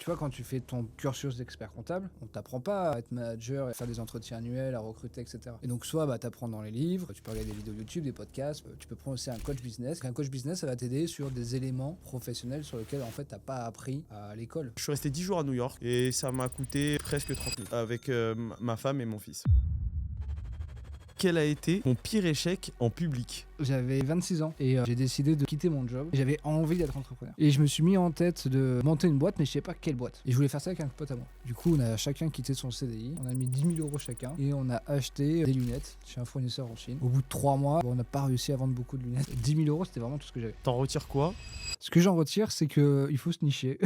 Tu vois, quand tu fais ton cursus d'expert comptable, on t'apprend pas à être manager, à faire des entretiens annuels, à recruter, etc. Et donc, soit t'apprends dans les livres, tu peux regarder des vidéos YouTube, des podcasts, tu peux prendre aussi un coach business. Un coach business, ça va t'aider sur des éléments professionnels sur lesquels, en fait, t'as pas appris à l'école. Je suis resté 10 jours à New York et ça m'a coûté presque 30 000 avec ma femme et mon fils. Quel a été ton pire échec en public ? J'avais 26 ans et j'ai décidé de quitter mon job. J'avais envie d'être entrepreneur. Et je me suis mis en tête de monter une boîte, mais je sais pas quelle boîte. Et je voulais faire ça avec un pote à moi. Du coup, on a chacun quitté son CDI. On a mis 10 000 € chacun et on a acheté des lunettes chez un fournisseur en Chine. Au bout de 3 mois, on n'a pas réussi à vendre beaucoup de lunettes. 10 000 €, c'était vraiment tout ce que j'avais. T'en retires quoi ? Ce que j'en retire, c'est qu'il faut se nicher.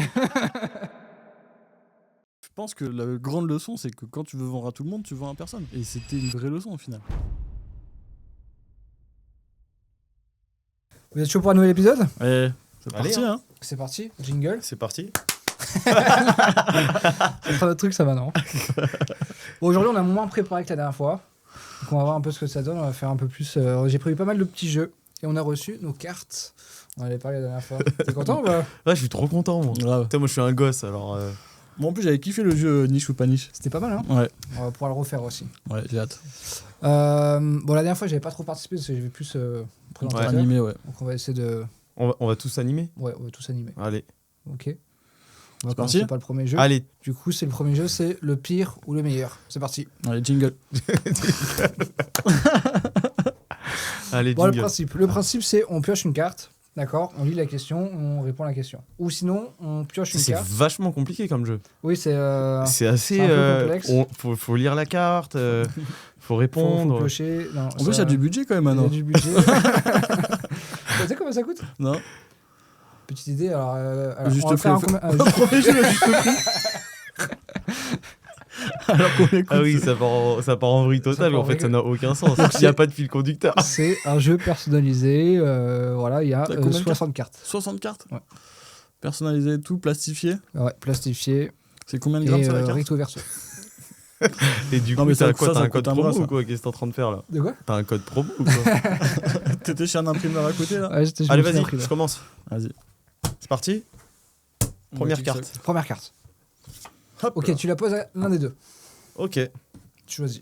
Je pense que la grande leçon, c'est que quand tu veux vendre à tout le monde, tu vends à personne. Et c'était une vraie leçon au final. Vous êtes chaud pour un nouvel épisode ? Ouais, c'est Allez, parti, hein. C'est parti, jingle. C'est parti. C'est pas notre truc, ça va, non? Bon, aujourd'hui, on a moins préparé que la dernière fois. Donc, on va voir un peu ce que ça donne. On va faire un peu plus. J'ai prévu pas mal de petits jeux. Et on a reçu nos cartes. On en avait parlé la dernière fois. T'es content ou pas? Ouais, je suis trop content, moi. Grave. Putain, moi, je suis un gosse, alors... Moi en plus, j'avais kiffé le jeu niche ou pas niche. C'était pas mal, hein? Ouais, On va pouvoir le refaire aussi. ouais, j'ai hâte. Bon, la dernière fois, j'avais pas trop participé parce que j'avais plus présentateur. Animé, ouais. Donc, on va essayer de. On va tous animer ? Ouais, on va tous animer. Allez. Ok. On va C'est commencer parti par le premier jeu. Allez. Du coup, c'est le premier jeu, c'est le pire ou le meilleur. C'est parti. Allez, jingle. Allez, Bon, jingle. le principe, c'est on pioche une carte. D'accord, on lit la question, on répond à la question. Ou sinon, on pioche une C'est carte. vachement compliqué comme jeu. Oui, c'est C'est assez... c'est un peu complexe. faut lire la carte, faut faut répondre. piocher. Non, En plus, il y a du budget quand même il y a maintenant. du budget. Tu sais combien ça coûte? Non. Petite idée, alors Juste on va faire un prix. premier jeu, le juste prix. Alors qu'on écoute. Ah oui, ça part en vrille Ça totale, mais part en en fait, ça vrille. n'a aucun sens. Il n'y a pas de fil conducteur. C'est un jeu personnalisé. Voilà, il y a T'as combien de 60 cartes. 60 cartes. Ouais. Personnalisé, tout plastifié. Ouais, plastifié C'est combien de et grammes sur la carte? recto verso. Et du Non, coup, mais t'as ça, quoi? ça T'as un coûte code un promo bras, ça. ou quoi? Qu'est-ce que t'es en train de faire là? De quoi? T'as un code promo ou quoi? T'étais chez un imprimeur à côté là? Ouais, je Allez, me suis vas-y, appris, là. je commence. Vas-y. C'est parti. Première carte. Première carte. Hop Ok, là. tu la poses à l'un des deux. Ok. Tu choisis.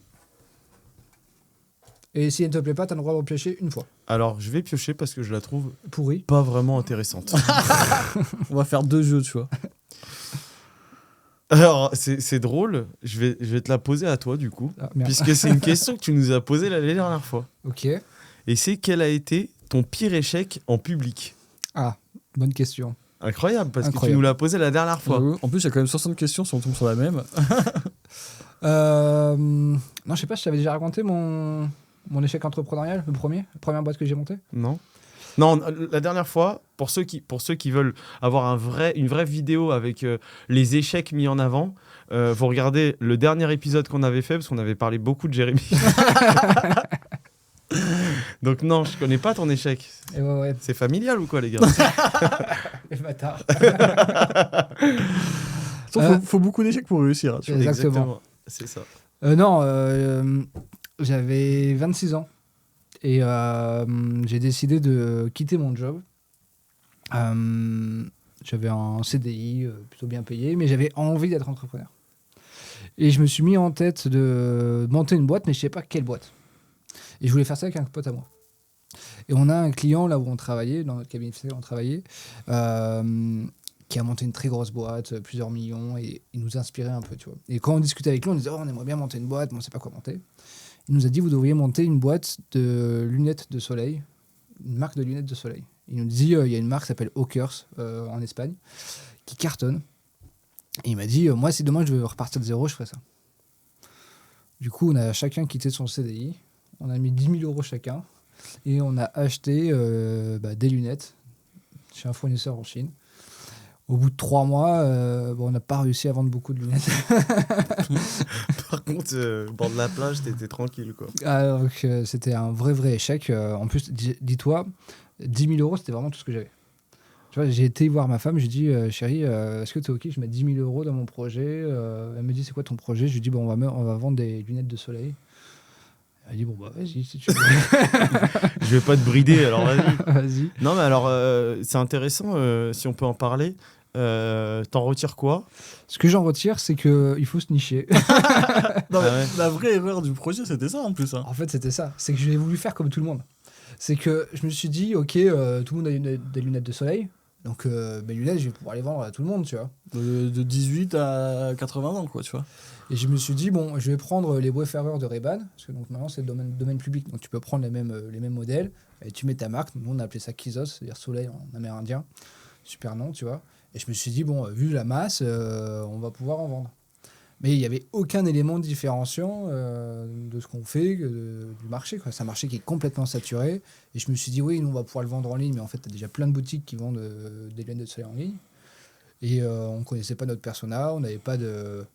Et si elle ne te plaît pas, t'as le droit de repiocher une fois. Alors, je vais piocher parce que je la trouve Pourri. pas vraiment intéressante. On va faire 2 jeux, tu vois. Alors, c'est drôle. Je vais te la poser à toi, du coup. Ah, merde. Puisque c'est une question que tu nous as posée la dernière fois. Ok. Et c'est quel a été ton pire échec en public? Ah, bonne question. Incroyable, parce que tu Incroyable. nous l'as posé la dernière fois. En plus, il y a quand même 60 questions si on tombe sur la même. Non, je sais pas si je t'avais déjà raconté mon échec entrepreneurial, la première boîte que j'ai montée. Non. Non, la dernière fois, pour ceux qui veulent avoir une vraie vidéo avec les échecs mis en avant, vous regardez le dernier épisode qu'on avait fait, parce qu'on avait parlé beaucoup de Jérémy. Donc non, je connais pas ton échec. Et ouais. C'est familial ou quoi, les gars? Les bâtards. Faut beaucoup d'échecs pour réussir. Hein, tu vois. Exactement. C'est ça. Non, j'avais 26 ans. Et j'ai décidé de quitter mon job. J'avais un CDI plutôt bien payé, mais j'avais envie d'être entrepreneur. Et je me suis mis en tête de monter une boîte, mais je ne sais pas quelle boîte. Et je voulais faire ça avec un pote à moi. Et on a un client là où on travaillait, dans notre cabinet fiscal où on travaillait, qui a monté une très grosse boîte, plusieurs millions, et il nous inspirait un peu, tu vois. Et quand on discutait avec lui, on disait « Oh, on aimerait bien monter une boîte, mais on ne sait pas quoi monter. » Il nous a dit « Vous devriez monter une boîte de lunettes de soleil, une marque de lunettes de soleil. » Il nous dit « Il y a une marque qui s'appelle Hawkers en Espagne, qui cartonne. » Et il m'a dit « Moi, si demain je veux repartir de zéro, je ferai ça. » Du coup, on a chacun quitté son CDI, on a mis 10 000 € chacun, et on a acheté des lunettes chez un fournisseur en Chine. Au bout de 3 mois, on n'a pas réussi à vendre beaucoup de lunettes. Par contre, au bord de la plage, t'étais tranquille, quoi. Donc, c'était un vrai échec. En plus, dis-toi, 10 000 €, c'était vraiment tout ce que j'avais. Tu vois, j'ai été voir ma femme, j'ai dit chérie, est-ce que t'es OK? Je mets 10 000 € dans mon projet. Elle me dit c'est quoi ton projet? Je lui dis on va vendre des lunettes de soleil. Elle dit bon bah vas-y si tu veux. Je vais pas te brider, alors vas-y. Vas-y. Non, mais alors, c'est intéressant, si on peut en parler. T'en retires quoi? Ce que j'en retire, c'est qu'il faut se nicher. Non, mais Ah ouais. la vraie erreur du projet, c'était ça en plus. Hein. En fait, c'était ça. C'est que j'ai voulu faire comme tout le monde. C'est que je me suis dit, ok, tout le monde a des lunettes de soleil. Donc, mes lunettes, je vais pouvoir les vendre à tout le monde, tu vois. De 18 à 80 ans, quoi, tu vois. Et je me suis dit, bon, je vais prendre les Wayfarer de Ray-Ban, parce que donc, maintenant, c'est le domaine public. Donc, tu peux prendre les mêmes modèles, et tu mets ta marque. Nous, on a appelé ça Kizos, c'est-à-dire soleil en amérindien. Super nom, tu vois. Et je me suis dit, bon, vu la masse, on va pouvoir en vendre. Mais il n'y avait aucun élément différenciant de ce qu'on fait, du marché, quoi. C'est un marché qui est complètement saturé. Et je me suis dit, oui, nous, on va pouvoir le vendre en ligne, mais en fait, tu as déjà plein de boutiques qui vendent des lunettes de soleil en ligne. Et on ne connaissait pas notre persona, on n'avait pas de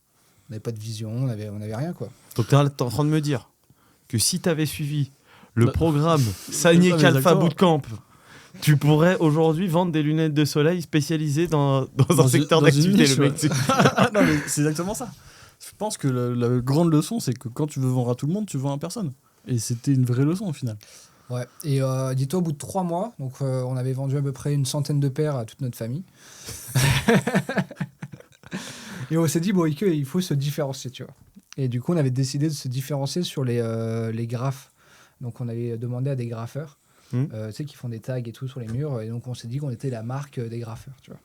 vision, on n'avait rien, quoi. Donc t'es en train de me dire que si t'avais suivi le programme Sagné ça, mais Calfa exactement. Bootcamp, tu pourrais aujourd'hui vendre des lunettes de soleil spécialisées dans un secteur dans une d'activité. niche, Le mec, ouais. Non, mais c'est exactement ça. Je pense que la grande leçon, c'est que quand tu veux vendre à tout le monde, tu vends à personne. Et c'était une vraie leçon au final. Ouais. Et dis-toi, au bout de 3 mois, donc on avait vendu à peu près une centaine de paires à toute notre famille. Et on s'est dit, bon, Ike, il faut se différencier, tu vois. Et du coup, on avait décidé de se différencier sur les graphes. Donc, on avait demandé à des graffeurs, tu sais, qui font des tags et tout sur les murs. Et donc, on s'est dit qu'on était la marque des graffeurs, tu vois.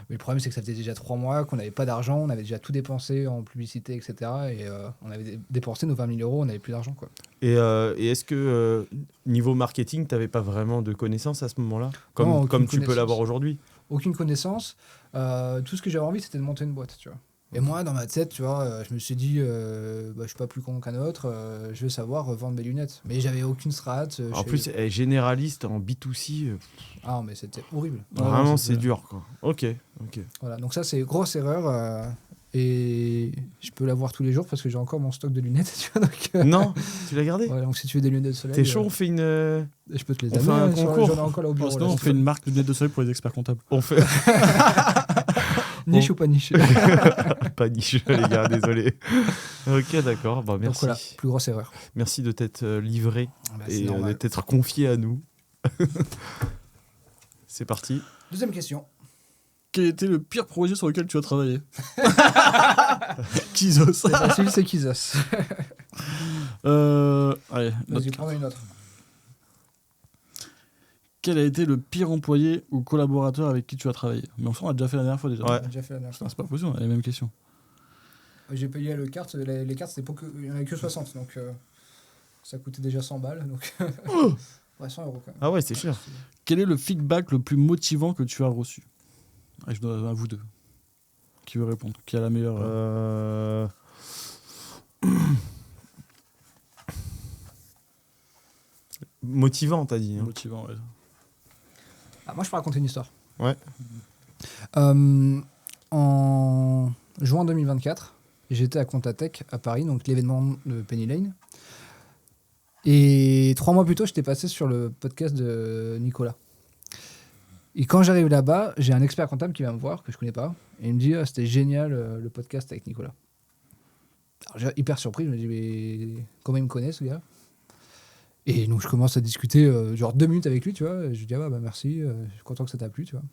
Mais le problème, c'est que ça faisait déjà 3 mois qu'on n'avait pas d'argent, on avait déjà tout dépensé en publicité, etc. Et on avait dépensé nos 20 000 euros, on n'avait plus d'argent, quoi. Et est-ce que niveau marketing, t'avais pas vraiment de connaissances à ce moment-là, Non, aucune comme tu peux connaissance. l'avoir aujourd'hui? Aucune connaissance. Tout ce que j'avais envie, c'était de monter une boîte, tu vois. Et moi, dans ma tête, tu vois, je me suis dit, je suis pas plus con qu'un autre, je vais savoir vendre mes lunettes. Mais j'avais aucune strat. En plus, elle est généraliste en B2C, Ah, mais c'était horrible. vraiment non, c'est c'est dur, quoi. Ok. Voilà, donc ça, c'est grosse erreur. Et je peux l'avoir tous les jours parce que j'ai encore mon stock de lunettes, tu vois. Donc, Non, tu l'as gardé? voilà, donc si tu veux des lunettes de soleil, T'es chaud, on fait une... je peux te les on fait amener. un hein, concours. J'en ai encore là au bureau. Sinon, là, on si fait tu une marque de lunettes de soleil pour les experts comptables. On fait... veux. Niche ou pas niche. Pas niche, les gars, désolé. Ok, d'accord, bah, Donc merci. voilà, plus grosse erreur. Merci de t'être livré Bah, c'est et de normal. t'être confié à nous. C'est parti. Deuxième question. Quel était le pire projet sur lequel tu as travaillé? Kizos. C'est facile, c'est Kizos. Allez, Vas-y, prends une autre. quel a été le pire employé ou collaborateur avec qui tu as travaillé? Mais enfin, on l'a déjà fait la dernière fois déjà. Ouais. On a déjà fait la dernière Putain, fois. c'est pas possible, on a les mêmes questions. J'ai payé les cartes, les cartes, c'était il n'y en avait que 60, donc ça coûtait déjà 100 balles. Donc ouais, 100 euros quand même. Ah ouais, c'est cher. Quel est le feedback le plus motivant que tu as reçu? Ah, je dois à vous deux. Qui veut répondre? Qui a la meilleure Motivant, t'as dit. Hein. motivant? Ouais. Ah, moi, je peux raconter une histoire. Ouais. En juin 2024, j'étais à Contatech à Paris, donc l'événement de Penny Lane. Et 3 mois plus tôt, j'étais passé sur le podcast de Nicolas. Et quand j'arrive là-bas, j'ai un expert comptable qui vient me voir, que je connais pas, et il me dit ah, c'était génial le podcast avec Nicolas. Alors, j'ai hyper surpris, je me dis mais comment il me connaît ce gars? Et donc je commence à discuter genre 2 minutes avec lui, tu vois. Et je lui dis ah bah merci, je suis content que ça t'a plu, tu vois.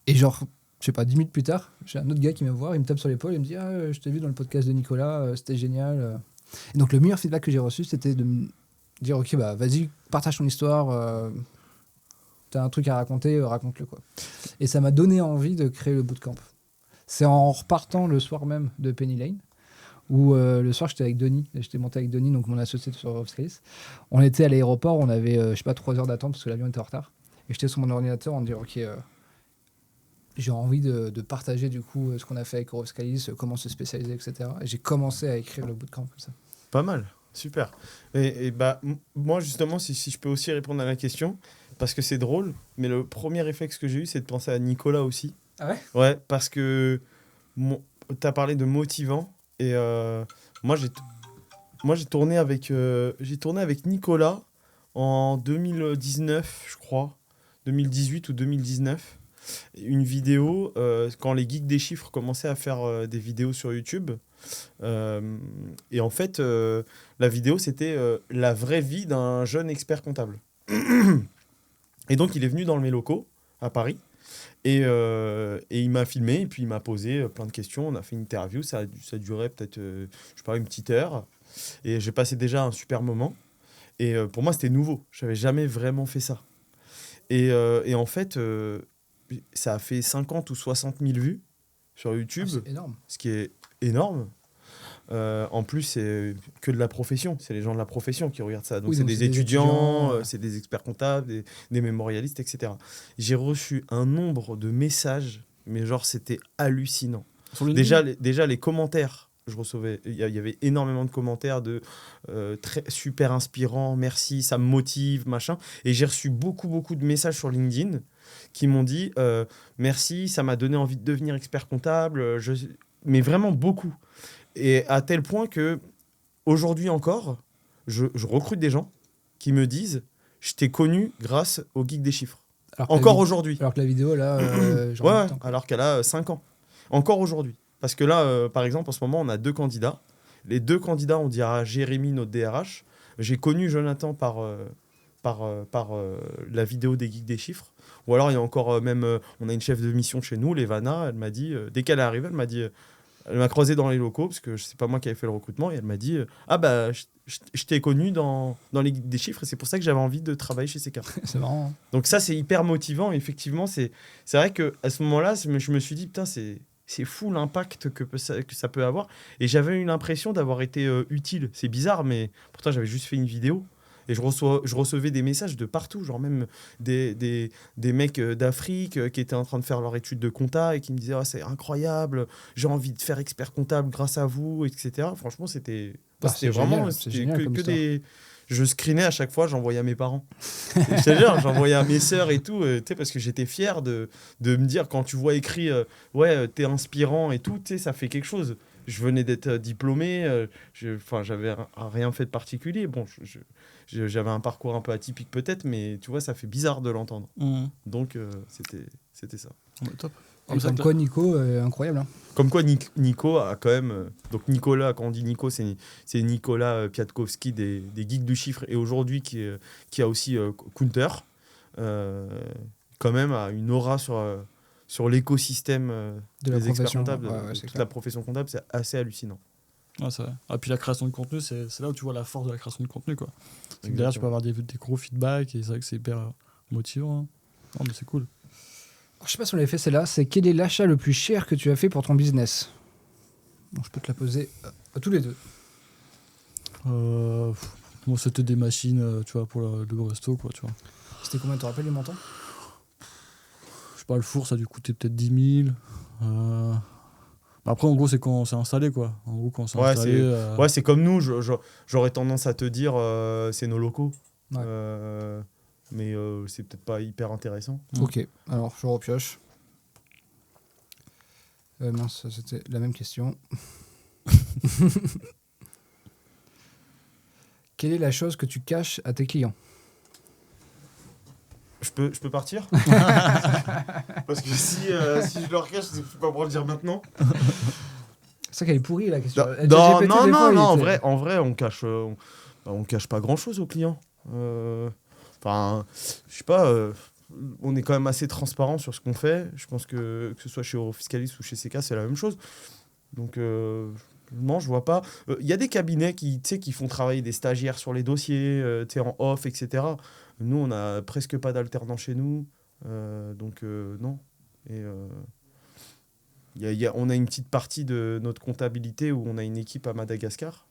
Et genre, je sais pas, 10 minutes plus tard, j'ai un autre gars qui vient me voir, il me tape sur l'épaule, il me dit ah je t'ai vu dans le podcast de Nicolas, c'était génial. Et donc le meilleur feedback que j'ai reçu, c'était de me dire ok bah vas-y, partage ton histoire, t'as un truc à raconter, raconte-le quoi. Et ça m'a donné envie de créer le bootcamp. C'est en repartant le soir même de Penny Lane, où le soir j'étais avec Denis, j'étais monté avec Denis, donc mon associé sur Offscase. On était à l'aéroport, on avait je sais pas 3 heures d'attente parce que l'avion était en retard. Et j'étais sur mon ordinateur en me disant ok, j'ai envie de partager du coup ce qu'on a fait avec Euroscalis, comment se spécialiser, etc. Et j'ai commencé à écrire le bootcamp comme ça. Pas mal, super. Et bah, moi, justement, si je peux aussi répondre à la question, parce que c'est drôle, mais le premier réflexe que j'ai eu, c'est de penser à Nicolas aussi. Ah ouais? Ouais, parce que tu as parlé de motivant, et moi, j'ai tourné avec Nicolas en 2019, je crois, 2018 ou 2019. Une vidéo, quand les geeks des chiffres commençaient à faire des vidéos sur YouTube. Et en fait, la vidéo, c'était la vraie vie d'un jeune expert comptable. Et donc, il est venu dans mes locaux, à Paris. Et il m'a filmé, et puis il m'a posé plein de questions. On a fait une interview, ça durait peut-être, je sais pas, une petite heure. Et j'ai passé déjà un super moment. Et pour moi, c'était nouveau. Je n'avais jamais vraiment fait ça. Et en fait, ça a fait 50 ou 60 000 vues sur YouTube. C'est énorme. Ce qui est énorme. En plus, c'est que de la profession. C'est les gens de la profession qui regardent ça. Donc, Oui, c'est donc des c'est des étudiants, étudiants, c'est des experts comptables, des mémorialistes, etc. J'ai reçu un nombre de messages, mais genre, c'était hallucinant. Sur LinkedIn Déjà, les commentaires, je recevais, il y avait énormément de commentaires de super inspirant, merci, ça me motive, machin. Et j'ai reçu beaucoup de messages sur LinkedIn qui m'ont dit merci, ça m'a donné envie de devenir expert comptable, mais vraiment beaucoup. Et à tel point que aujourd'hui encore, je recrute des gens qui me disent je t'ai connu grâce au Geek des chiffres. Alors que Encore aujourd'hui. Alors que la vidéo, là, genre Ouais, en même temps, quoi. alors qu'elle a 5 ans. Encore aujourd'hui. Parce que là, par exemple, en ce moment, on a 2 candidats. Les 2 candidats, on dira Jérémy, notre DRH. J'ai connu Jonathan par la vidéo des Geeks des chiffres. Ou alors, il y a encore on a une chef de mission chez nous, Levana. Elle m'a dit, dès qu'elle est arrivée, elle m'a dit... Elle m'a croisé dans les locaux, parce que c'est pas moi qui avais fait le recrutement, et elle m'a dit ah bah je t'ai connu dans les Geeks des chiffres, et c'est pour ça que j'avais envie de travailler chez CK. C'est marrant. Hein. Donc ça, c'est hyper motivant. Et effectivement, c'est vrai qu'à ce moment-là, je me suis dit, putain, c'est fou l'impact que ça peut avoir. Et j'avais eu l'impression d'avoir été utile. C'est bizarre, mais pourtant, j'avais juste fait une vidéo. Et je recevais des messages de partout, genre même des mecs d'Afrique qui étaient en train de faire leur étude de compta et qui me disaient c'est incroyable, j'ai envie de faire expert comptable grâce à vous, etc. Franchement, c'était vraiment génial que des... Je screenais à chaque fois, j'envoyais à mes parents. Je te jure, j'envoyais à mes sœurs et tout, parce que j'étais fier de me dire, quand tu vois écrit t'es inspirant et tout, ça fait quelque chose. Je venais d'être diplômé, j'avais rien fait de particulier. Bon, j'avais un parcours un peu atypique peut-être, mais tu vois, ça fait bizarre de l'entendre. Donc, c'était ça. Top. Et comme quoi, Nico, incroyable. Hein. Comme quoi, Nico a quand même... donc Nicolas, quand on dit Nico, c'est Nicolas Piatkowski des Geeks du chiffre, et aujourd'hui qui a aussi Counter. Quand même a une aura sur l'écosystème De la des experts profession, comptables, ouais, de c'est toute clair. la profession comptable, c'est assez hallucinant. Ouais, c'est vrai. Ah, puis la création de contenu, c'est là où tu vois la force de la création de contenu, quoi. C'est que derrière, tu peux avoir des gros feedbacks, et c'est vrai que c'est hyper motivant. Hein. Non, mais c'est cool. Alors, je sais pas si on l'avait fait celle-là. C'est quel est l'achat le plus cher que tu as fait pour ton business? Bon, je peux te la poser à tous les deux. Moi, c'était des machines, tu vois, pour le resto, quoi, tu vois. C'était combien? Tu te rappelles les montants? Je sais pas, le four, ça a dû coûter peut-être 10 000. Après, en gros, c'est quand on s'est installé, quoi. En gros, quand on s'est installé... Ouais, c'est comme nous. J'aurais tendance à te dire, c'est nos locaux. Ouais. Mais c'est peut-être pas hyper intéressant. Ok, alors je repioche. Mince, ça, c'était la même question. Quelle est la chose que tu caches à tes clients? Je peux partir? Parce que si je leur cache, je ne peux pas pouvoir le dire maintenant. C'est ça qu'elle est pourrie la question. Non, en vrai, on cache pas grand-chose aux clients. Enfin, je sais pas, on est quand même assez transparent sur ce qu'on fait. Je pense que ce soit chez Eurofiscalis ou chez CK, c'est la même chose. Donc, non, je vois pas. Il y a des cabinets qui font travailler des stagiaires sur les dossiers, en off, etc. Nous, on n'a presque pas d'alternants chez nous. Donc, non. Et on a une petite partie de notre comptabilité où on a une équipe à Madagascar.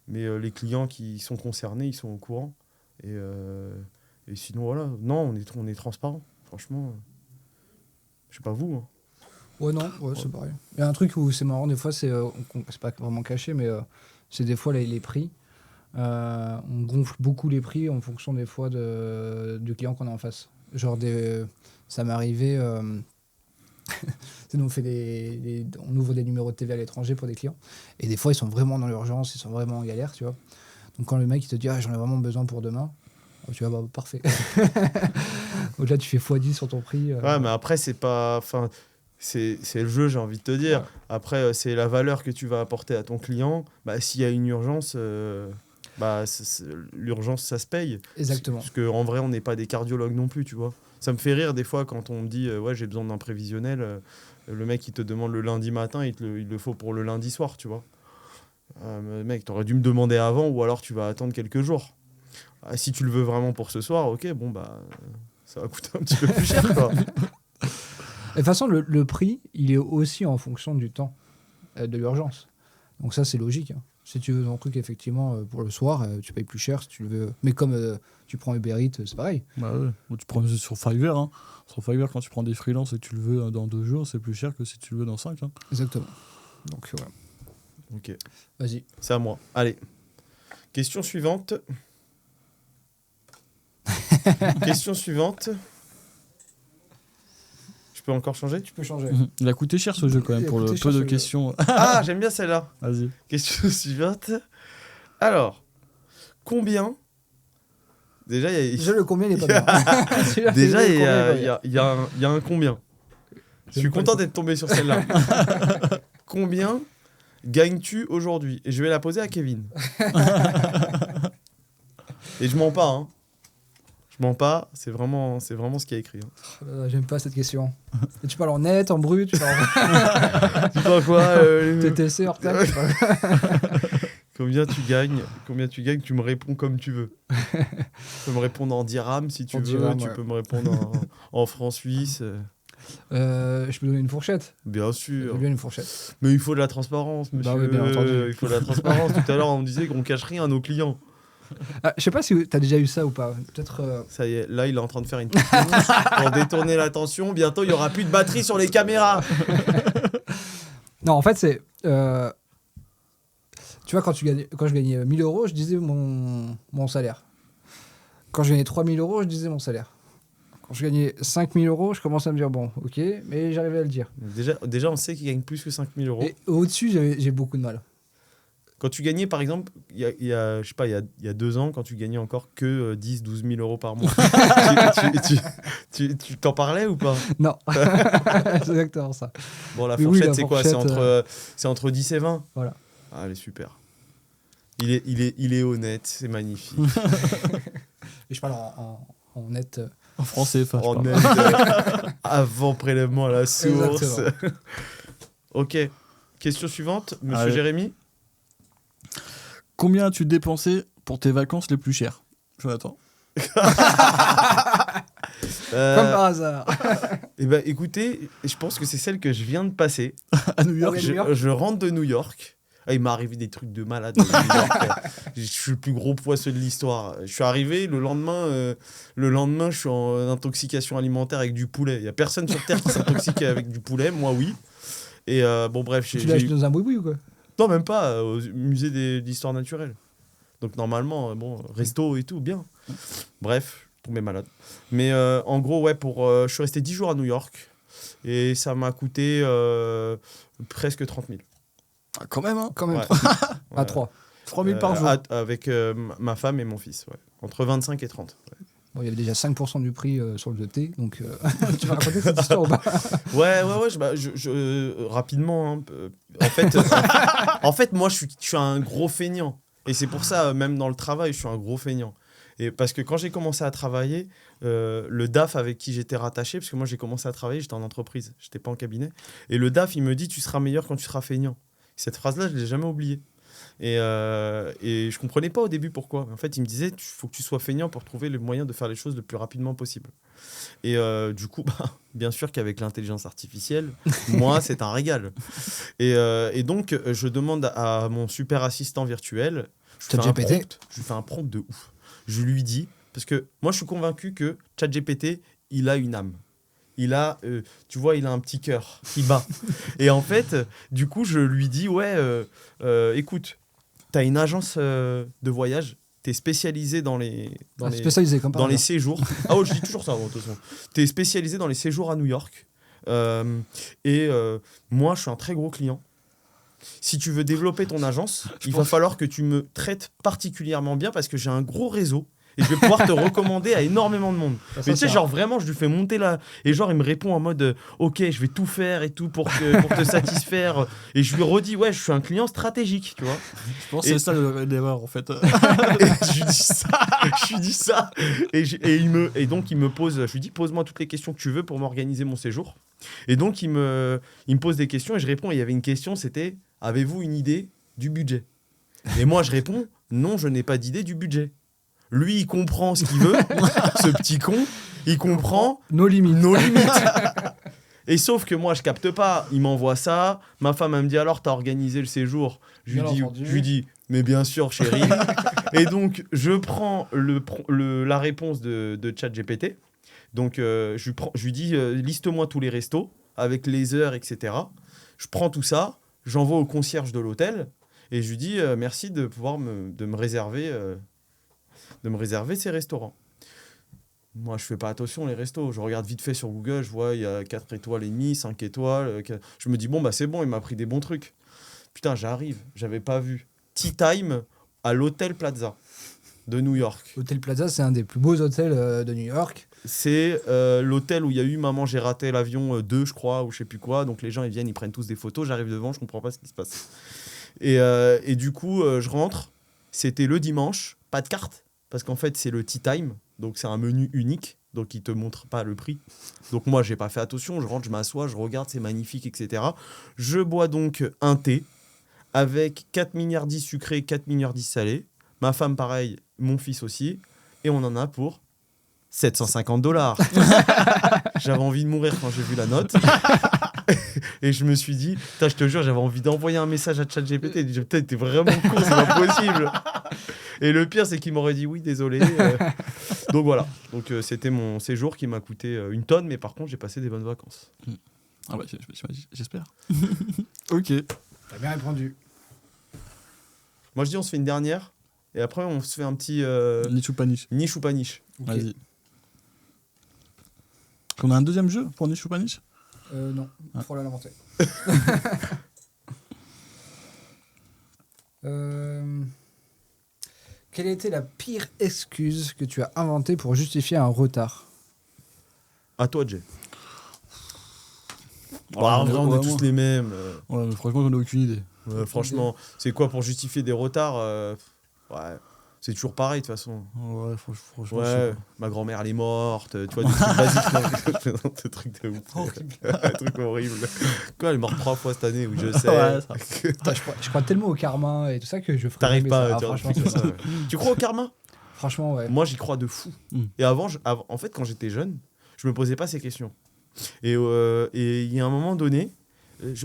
Mais les clients qui sont concernés, ils sont au courant. Et sinon, voilà. Non, on est transparent. Franchement, je sais pas vous. Hein. Ouais, non, c'est pareil. Il y a un truc où c'est marrant, des fois, c'est pas vraiment caché, mais c'est des fois les prix. On gonfle beaucoup les prix en fonction des fois du client qu'on a en face. Genre, ça m'est arrivé... on ouvre des numéros de TV à l'étranger pour des clients. Et des fois, ils sont vraiment dans l'urgence, ils sont vraiment en galère, tu vois. Donc, quand le mec il te dit j'en ai vraiment besoin pour demain, tu vas parfait. Donc là, tu fais x10 sur ton prix. Ouais, mais après, c'est pas. Enfin, c'est le jeu, j'ai envie de te dire. Ouais. Après, c'est la valeur que tu vas apporter à ton client. Bah, s'il y a une urgence, l'urgence, ça se paye. Exactement. Parce qu'en vrai, on n'est pas des cardiologues non plus, tu vois. Ça me fait rire des fois quand on me dit ouais, j'ai besoin d'un prévisionnel. Le mec, il te demande le lundi matin, il le faut pour le lundi soir, tu vois. Mec, t'aurais dû me demander avant ou alors tu vas attendre quelques jours. Si tu le veux vraiment pour ce soir, ok, bon, bah, ça va coûter un petit peu plus cher, quoi. Et de toute façon, le prix, il est aussi en fonction du temps, de l'urgence. Donc ça, c'est logique. Hein. Si tu veux un truc, effectivement, pour le soir, tu payes plus cher si tu le veux. Mais comme tu prends Uber Eats, c'est pareil. Bah ouais. Ou tu prends sur Fiverr. Hein. Sur Fiverr, quand tu prends des freelances et que tu le veux dans 2 jours, c'est plus cher que si tu le veux dans 5. Hein. Exactement. Donc voilà. Ok, Vas-y. c'est à moi. Allez. Question suivante. Question suivante. Je peux encore changer? Tu peux changer. Il a coûté cher ce jeu quand même Il a pour le coûté peu cher, de ce jeu. questions. Ah, j'aime bien celle-là. Vas-y. Question suivante. Alors, combien... Déjà, il y a... Déjà, le combien, il est pas bien. Déjà, il y, le a, combien, il y a- il y a un, il y a un combien. Je suis pas content ça. d'être tombé sur celle-là. Combien gagnes-tu aujourd'hui? Et je vais la poser à Kevin. Et je mens pas, hein. Je mens pas, c'est vraiment ce qu'il y a écrit. Hein. Oh là là, j'aime pas cette question. Et tu parles en net, en brut, tu parles en Tu vois quoi TTC, hors taxe. Combien tu gagnes? Tu me réponds comme tu veux. Tu peux me répondre en dirham si tu En veux. dirham, Tu ouais. peux me répondre en francs suisses. Je peux donner une fourchette. Bien Je sûr. veux bien une fourchette. Mais il faut de la transparence, monsieur. Bah oui, bien entendu. Il faut de la transparence. Tout à l'heure, on me disait qu'on cache rien à nos clients. Ah, je sais pas si t'as déjà eu ça ou pas. Peut-être. Ça y est, là, il est en train de faire une petite mousse pour détourner l'attention. Bientôt, il n'y aura plus de batterie sur les caméras. Non, en fait, c'est. Tu vois, quand je gagnais 1000 euros, je disais mon salaire. Quand je gagnais 3000 euros, je disais mon salaire. Quand je gagnais 5000 euros, je commençais à me dire bon, ok, mais j'arrivais à le dire. Déjà, on sait qu'il gagne plus que 5 000 euros. Et au-dessus, j'ai beaucoup de mal. Quand tu gagnais, par exemple, il y a 2 ans, quand tu gagnais encore que 10, 12 000 euros par mois, tu t'en parlais ou pas? Non, c'est exactement ça. Bon, la Mais fourchette, oui, la c'est quoi? fourchette, C'est entre 10 et 20? Voilà. Ah, elle est super. Il est honnête, c'est magnifique. Et je parle en net. En français, enfin. je En parle. net, avant prélèvement à la source. Exactement. Ok. Question suivante, monsieur Allez. Jérémy. Combien as-tu dépensé pour tes vacances les plus chères, Jonathan? Comme par hasard. Eh ben, écoutez, je pense que c'est celle que je viens de passer. À New York. Ah oui. New York. Je rentre de New York. Ah, il m'est arrivé des trucs de malade. À New York. Je suis le plus gros poisseux de l'histoire. Je suis arrivé le lendemain, je suis en intoxication alimentaire avec du poulet. Il y a personne sur terre qui s'intoxique avec du poulet, moi oui. Et bon bref, Tu l'as acheté dans un boui-boui ou quoi? non même pas au musée d'histoire naturelle. Donc normalement, bon resto et tout bien. Bref, tombé malade. Mais en gros ouais je suis resté 10 jours à New York et ça m'a coûté presque 30 000. Ah, quand même, hein. Quand même, Ouais. 3. À Ouais. 3. 3000 par jour. Avec ma femme et mon fils, ouais. Entre 25 et 30. Bon, il y avait déjà 5% du prix sur le thé, donc tu vas raconter cette histoire ou pas? Ouais, rapidement. Hein, en fait, moi, je suis un gros feignant. Et c'est pour ça, même dans le travail, je suis un gros feignant. Et parce que quand j'ai commencé à travailler, le DAF avec qui j'étais rattaché, parce que moi, j'ai commencé à travailler, j'étais en entreprise, j'étais pas en cabinet. Et le DAF, il me dit, tu seras meilleur quand tu seras feignant. Cette phrase-là, je l'ai jamais oubliée. Et je comprenais pas au début pourquoi. En fait, il me disait, il faut que tu sois feignant pour trouver le moyen de faire les choses le plus rapidement possible. Et du coup, bien sûr qu'avec l'intelligence artificielle, moi, c'est un régal. Et donc, je demande à mon super assistant virtuel, je lui fais un prompt de ouf. Je lui dis, parce que moi, je suis convaincu que ChatGPT, il a une âme. Il a, tu vois, il a un petit cœur qui bat. Et en fait, du coup, je lui dis, ouais, écoute, tu as une agence de voyage, tu es spécialisé dans les Spécialisé comme par dans les hasard. séjours. Ah ouais, je dis toujours ça, de toute façon. Tu es spécialisé dans les séjours à New York. Moi, je suis un très gros client. Si tu veux développer ton agence, il va falloir que tu me traites particulièrement bien parce que j'ai un gros réseau Et je vais pouvoir te recommander à énormément de monde. Ça, Mais tu sais, c'est genre vraiment, je lui fais monter là. Et genre, il me répond en mode ok, je vais tout faire et tout pour te satisfaire. Et je lui redis, ouais, je suis un client stratégique, tu vois. Je pense que Et- c'est ça l'erreur en fait. Et je lui dis ça. Et donc, il me pose, je lui dis, pose-moi toutes les questions que tu veux pour m'organiser mon séjour. Et donc, il me pose des questions et je réponds. Et il y avait une question, c'était, avez-vous une idée du budget? Et moi, je réponds, non, je n'ai pas d'idée du budget. Lui, il comprend ce qu'il veut, ce petit con. Il comprend Nos limites. nos limites. Et sauf que moi, je capte pas. Il m'envoie ça. Ma femme, elle me dit, alors, t'as organisé le séjour? Je Bien lui entendu. dis, mais bien sûr, chérie. Et donc, je prends la réponse de ChatGPT. Donc, je lui dis, liste-moi tous les restos avec les heures, etc. Je prends tout ça, j'envoie au concierge de l'hôtel et je lui dis, merci de pouvoir de me réserver ces restaurants. Moi, je fais pas attention les restos. Je regarde vite fait sur Google, je vois il y a 4 étoiles et demie, 5 étoiles. Je me dis, bon, bah c'est bon, il m'a pris des bons trucs. Putain, j'arrive, j'avais pas vu. Tea Time à l'Hôtel Plaza de New York. Hôtel Plaza, c'est un des plus beaux hôtels de New York. C'est l'hôtel où il y a eu Maman, j'ai raté l'avion 2, je crois, ou je sais plus quoi. Donc les gens, ils viennent, ils prennent tous des photos. J'arrive devant, je comprends pas ce qui se passe. Et du coup, je rentre. C'était le dimanche, pas de carte, parce qu'en fait, c'est le Tea Time. Donc c'est un menu unique. Donc il te montre pas le prix. Donc moi, j'ai pas fait attention. Je rentre, je m'assois, je regarde, c'est magnifique, etc. Je bois donc un thé avec 4 milliardis sucrés, 4 milliardis salés. Ma femme, pareil, mon fils aussi. Et on en a pour $750. J'avais envie de mourir quand j'ai vu la note. Et je me suis dit, putain, je te jure, j'avais envie d'envoyer un message à ChatGPT. Putain, t'es vraiment con, c'est pas possible. Et le pire, c'est qu'il m'aurait dit oui, désolé. Donc voilà. Donc c'était mon séjour qui m'a coûté une tonne, mais par contre, j'ai passé des bonnes vacances. Ah bah j'espère. Ok. T'as bien répondu. Moi, je dis, on se fait une dernière. Et après, on se fait un petit Niche ou pas niche. niche ou pas niche. Ok. Vas-y. On a un deuxième jeu pour niche ou pas niche? Non, Ah. faut l'inventer. Quelle a été la pire excuse que tu as inventée pour justifier un retard? À toi, Jay. Ah, En vrai, on est ouais, tous moi. les mêmes. Ouais, mais franchement, j'en ai aucune idée. Franchement, c'est quoi pour justifier des retards ouais, c'est toujours pareil de toute façon. Ouais, franchement, je sais Ouais, pas. ma grand-mère elle est morte, tu vois, des trucs basiques. Non, ce truc de ouf. Horrible. Un truc horrible. Quoi, elle est morte 3 fois cette année, oui, je sais. Ouais, ça. Putain, je crois tellement au karma et tout ça que je ferais T'arrives jamais pas ça. à Ah, dire franchement, des trucs comme ça, ouais. Tu crois au karma? franchement, ouais. Moi, j'y crois de fou. Mm. Et avant, en fait, quand j'étais jeune, je me posais pas ces questions. Et il y a un moment donné,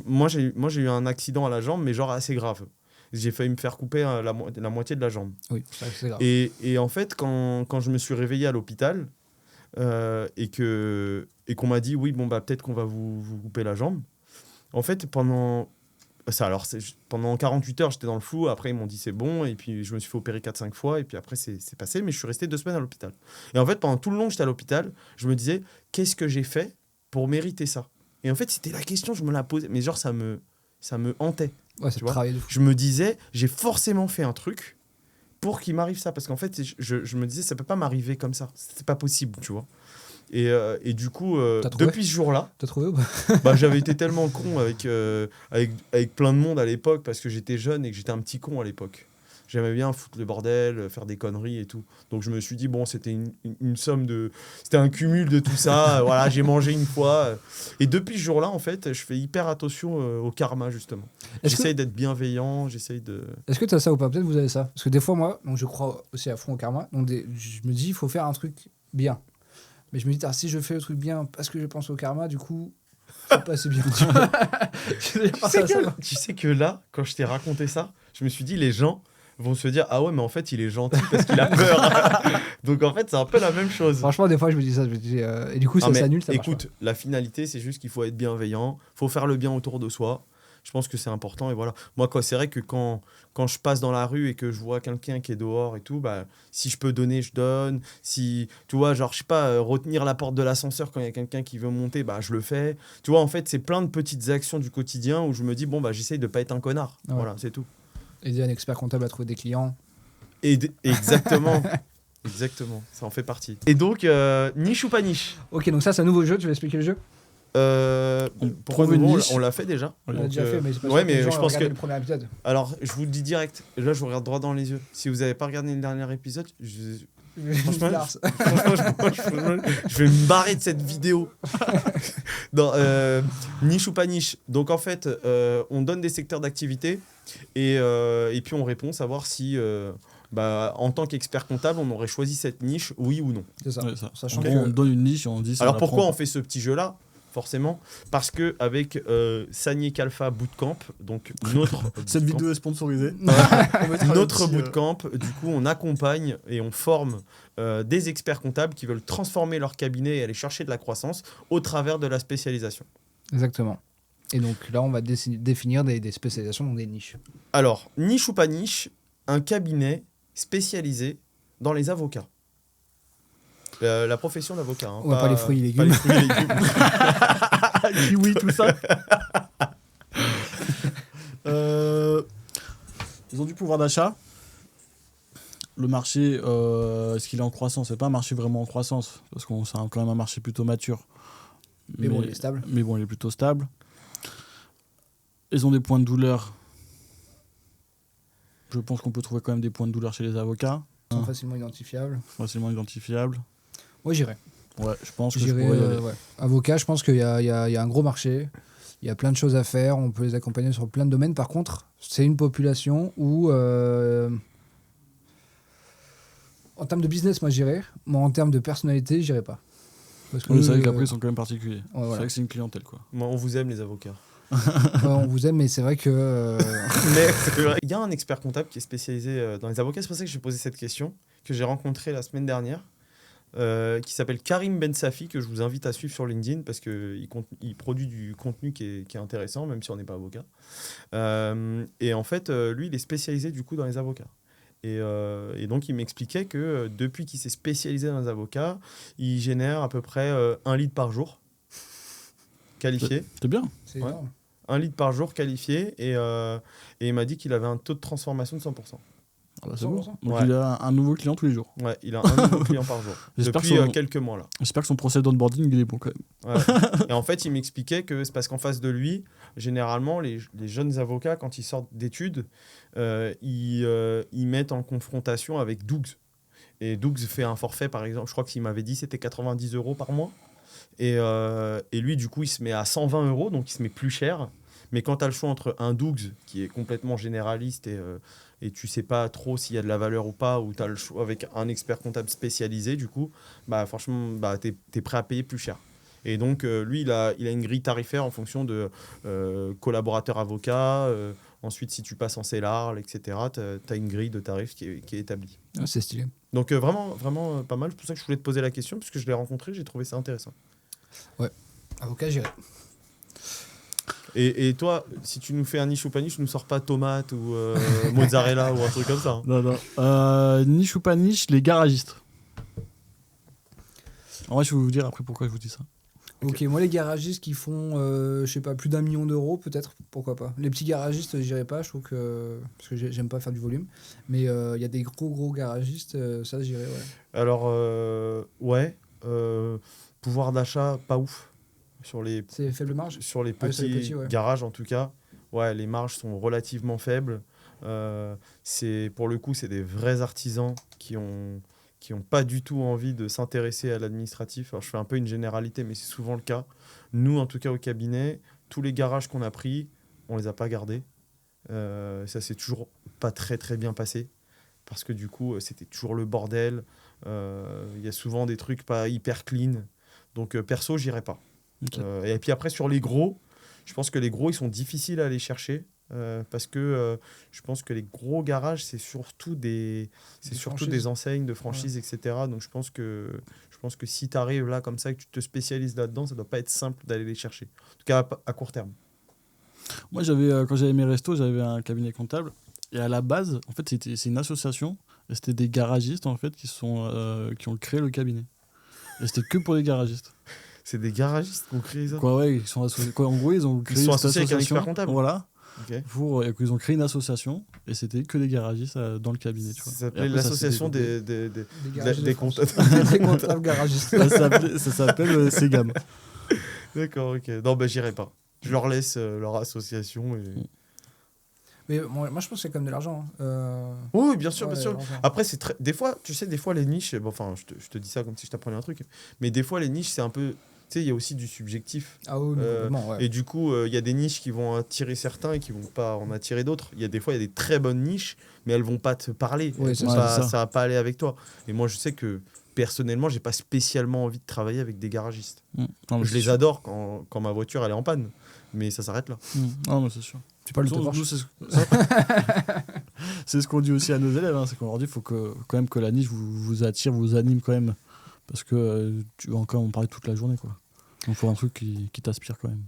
moi, j'ai eu un accident à la jambe, mais genre assez grave. J'ai failli me faire couper la moitié de la jambe. Oui, c'est grave. Et en fait, quand je me suis réveillé à l'hôpital et qu'on m'a dit, oui, bon, bah, peut-être qu'on va vous couper la jambe, en fait, pendant 48 heures, j'étais dans le flou. Après, ils m'ont dit, c'est bon. Et puis, je me suis fait opérer 4-5 fois. Et puis après, c'est passé. Mais je suis resté 2 semaines à l'hôpital. Et en fait, pendant tout le long que j'étais à l'hôpital, je me disais, qu'est-ce que j'ai fait pour mériter ça? Et en fait, c'était la question, je me la posais. Mais genre, ça me hantait. Ouais, c'est tu vois. travail de fou. Je me disais, j'ai forcément fait un truc pour qu'il m'arrive ça. Parce qu'en fait, je me disais, ça peut pas m'arriver comme ça. C'est pas possible, tu vois. Et du coup, T'as trouvé depuis ce jour-là, T'as trouvé ou pas? bah, j'avais été tellement con avec plein de monde à l'époque parce que j'étais jeune et que j'étais un petit con à l'époque. J'aimais bien foutre le bordel, faire des conneries et tout. Donc je me suis dit, bon, c'était une somme de... C'était un cumul de tout ça. Voilà, j'ai mangé une fois. Et depuis ce jour-là, en fait, je fais hyper attention au karma, justement. Est-ce J'essaye d'être bienveillant, j'essaye de... que t'as ça ou pas? Peut-être vous avez ça. Parce que des fois, moi, donc je crois aussi à fond au karma. Donc je me dis, il faut faire un truc bien. Mais je me dis, si je fais le truc bien parce que je pense au karma, du coup, c'est pas assez bien. Tu sais que là, quand je t'ai raconté ça, je me suis dit, les gens vont se dire, ah ouais, mais en fait, il est gentil parce qu'il a peur. Donc en fait, c'est un peu la même chose. Franchement, des fois, je me dis ça. Je me dis, et du coup, Ah, ça mais s'annule. Ça marche écoute, la finalité, c'est juste qu'il faut être bienveillant, faut faire le bien autour de soi. Je pense que c'est important et voilà. Moi, quoi, c'est vrai que quand je passe dans la rue et que je vois quelqu'un qui est dehors et tout, bah, si je peux donner, je donne. Si, tu vois, genre, je sais pas, retenir la porte de l'ascenseur quand il y a quelqu'un qui veut monter, bah, je le fais. Tu vois, en fait, c'est plein de petites actions du quotidien où je me dis, bon, bah, j'essaye de pas être un connard. Ouais. Voilà, c'est tout. pas. Aider un expert comptable à trouver des clients. Exactement. Exactement, ça en fait partie. Et donc, niche ou pas niche? Ok, donc ça, c'est un nouveau jeu. Tu vas expliquer le jeu? Pourquoi trouve une nouveau, niche. on l'a fait déjà. On l'a Donc, déjà fait, mais c'est pas ouais, sûr que les mais gens je aient pense regardé que. le premier épisode. Alors, je vous le dis direct. Là, je vous regarde droit dans les yeux. Si vous n'avez pas regardé le dernier épisode, franchement, je vais me barrer de cette vidéo. Non, niche ou pas niche. Donc, en fait, on donne des secteurs d'activité et puis on répond, savoir si, en tant qu'expert comptable, on aurait choisi cette niche, oui ou non. C'est ça. Ouais, ça. Sachant En que- gros, on donne une niche et on dit ça. Alors, la pourquoi prend, on fait ce petit jeu-là? Forcément, parce que avec Sanier Kalfa Bootcamp, donc notre Cette bootcamp, vidéo est sponsorisée. notre bootcamp, du coup, on accompagne et on forme des experts comptables qui veulent transformer leur cabinet et aller chercher de la croissance au travers de la spécialisation. Exactement. Et donc là, on va définir des spécialisations, donc des niches. Alors, niche ou pas niche, un cabinet spécialisé dans les avocats. La profession d'avocat. Hein, Ouais, pas les fruits et légumes. Pas les fruits et légumes. Kiwi, tout ça. Ils ont du pouvoir d'achat. Le marché, est-ce qu'il est en croissance? C'est pas un marché vraiment en croissance, parce qu'on c'est quand même un marché plutôt mature. Mais bon, il est stable. Mais bon, il est plutôt stable. Ils ont des points de douleur. Je pense qu'on peut trouver quand même des points de douleur chez les avocats. Ils sont facilement identifiables. Facilement identifiables. Moi, j'irais. Ouais, je pense que je J'irais, pourrais y aller. ouais. Avocat, je pense qu'il y a un gros marché. Il y a plein de choses à faire. On peut les accompagner sur plein de domaines. Par contre, c'est une population où, en termes de business, moi, j'irais. Mais en termes de personnalité, j'irais pas. Parce que Oui, c'est vrai qu'après, ils sont quand même particuliers. ouais, voilà. C'est vrai que c'est une clientèle, quoi. Moi, on vous aime, les avocats. Ouais, on vous aime, mais c'est vrai que Mais c'est vrai. Il y a un expert comptable qui est spécialisé dans les avocats. C'est pour ça que j'ai posé cette question, que j'ai rencontré la semaine dernière, qui s'appelle Karim Ben Safi, que je vous invite à suivre sur LinkedIn parce qu'il produit du contenu qui est intéressant, même si on n'est pas avocat. Et en fait, lui, il est spécialisé du coup dans les avocats. Et donc, il m'expliquait que depuis qu'il s'est spécialisé dans les avocats, il génère à peu près 1 litre par jour qualifié. C'est bien. c'est Ouais. énorme. 1 litre par jour qualifié et il m'a dit qu'il avait un taux de transformation de 100%. Ah bah, c'est bon. 100%. Donc Ouais. il a un nouveau client tous les jours. Ouais, il a un nouveau client par jour. J'espère Depuis que son- quelques mois là. J'espère que son procès d'onboarding il est bon quand même. Ouais. Et en fait, il m'expliquait que c'est parce qu'en face de lui, généralement, les jeunes avocats, quand ils sortent d'études, ils mettent en confrontation avec Dougs. Et Dougs fait un forfait, par exemple, je crois qu'il m'avait dit c'était 90 € par mois. Et lui, du coup, il se met à 120 €, donc il se met plus cher. Mais quand tu as le choix entre un Dougs, qui est complètement généraliste et tu sais pas trop s'il y a de la valeur ou pas, ou tu as le choix avec un expert comptable spécialisé, du coup, franchement, tu es prêt à payer plus cher. Et donc, lui, il a une grille tarifaire en fonction de collaborateur avocat. Ensuite, si tu passes en CELARL, etc., tu as une grille de tarifs qui est établie. Ah, c'est stylé. Donc, vraiment, vraiment pas mal. C'est pour ça que je voulais te poser la question, puisque je l'ai rencontré, j'ai trouvé ça intéressant. Avocat, j'irais. Et toi, si tu nous fais un niche ou pas niche, tu nous sors pas tomate ou mozzarella ou un truc comme ça. Hein. Non, non. Niche ou pas niche, les garagistes. En vrai, je vais vous dire après pourquoi je vous dis ça. Ok, moi les garagistes qui font, je sais pas, plus d'1 million d'euros, peut-être, pourquoi pas. Les petits garagistes, j'irai pas, je trouve que. Parce que j'aime pas faire du volume. Mais il y a des gros garagistes, ça j'irai, ouais. Alors, ouais, pouvoir d'achat, pas ouf. Sur les C'est faible marge. sur les Ah, petits, sur les petits, ouais. garages en tout cas, ouais, les marges sont relativement faibles. Pour le coup, c'est des vrais artisans qui ont pas du tout envie de s'intéresser à l'administratif. Alors, je fais un peu une généralité, mais c'est souvent le cas. Nous, en tout cas, au cabinet, tous les garages qu'on a pris, on les a pas gardés. Ça s'est toujours pas très bien passé parce que du coup, c'était toujours le bordel. Il y a souvent des trucs pas hyper clean. Donc, perso, j'irai pas. Ok. Et puis après, sur les gros, je pense que les gros, ils sont difficiles à aller chercher parce que je pense que les gros garages, c'est surtout des franchises. enseignes de franchise, etc. Donc je pense que si tu arrives là comme ça et que tu te spécialises là-dedans, ça doit pas être simple d'aller les chercher. En tout cas, à court terme. Moi, quand j'avais mes restos, j'avais un cabinet comptable. Et à la base, en fait, c'est une association. Et c'était des garagistes, en fait, qui ont créé le cabinet. Et c'était que pour les garagistes. C'est des garagistes qui ont créé ça. Quoi, ouais, ils sont associés. Quoi, en gros, ils ont créé sont cette associés avec un association. expert comptable. Voilà. Ok. Ils ont créé une association et c'était que des garagistes dans le cabinet. Tu vois. Ça s'appelait Et après, ça l'association s'est des garagistes des de France. comptables. Des comptables garagistes. développé. Ça s'appelle Segam. D'accord, ok. Non, bah j'irai pas. Je leur laisse leur association. Et... Mais moi, je pense que c'est quand même de l'argent. Oui, bien sûr, Ouais, bien sûr. l'argent. Après, c'est très... des fois, tu sais, des fois les niches, bon, enfin, je te dis ça comme si je t'apprenais un truc, mais des fois les niches, c'est un peu, tu sais, il y a aussi du subjectif. Ah oui, mais complètement, ouais. Et du coup, il y a des niches qui vont attirer certains et qui vont pas en attirer d'autres. Il y a des fois, il y a des très bonnes niches, mais elles vont pas te parler. Ouais, Elles c'est vont ça. pas- Ouais, c'est ça. ça va pas aller avec toi. Et moi, je sais que personnellement, j'ai pas spécialement envie de travailler avec des garagistes. Non, mais Je c'est les sûr. adore quand ma voiture elle est en panne, mais ça s'arrête là. Non, mais c'est sûr. Tu parles de Nous, Porsche. c'est c'est ce qu'on dit aussi à nos élèves, hein, c'est qu'on leur dit qu'il faut quand même que la niche vous attire, vous anime quand même. Parce que tu vas encore en parler toute la journée. Quoi. Donc il faut un truc qui t'aspire quand même.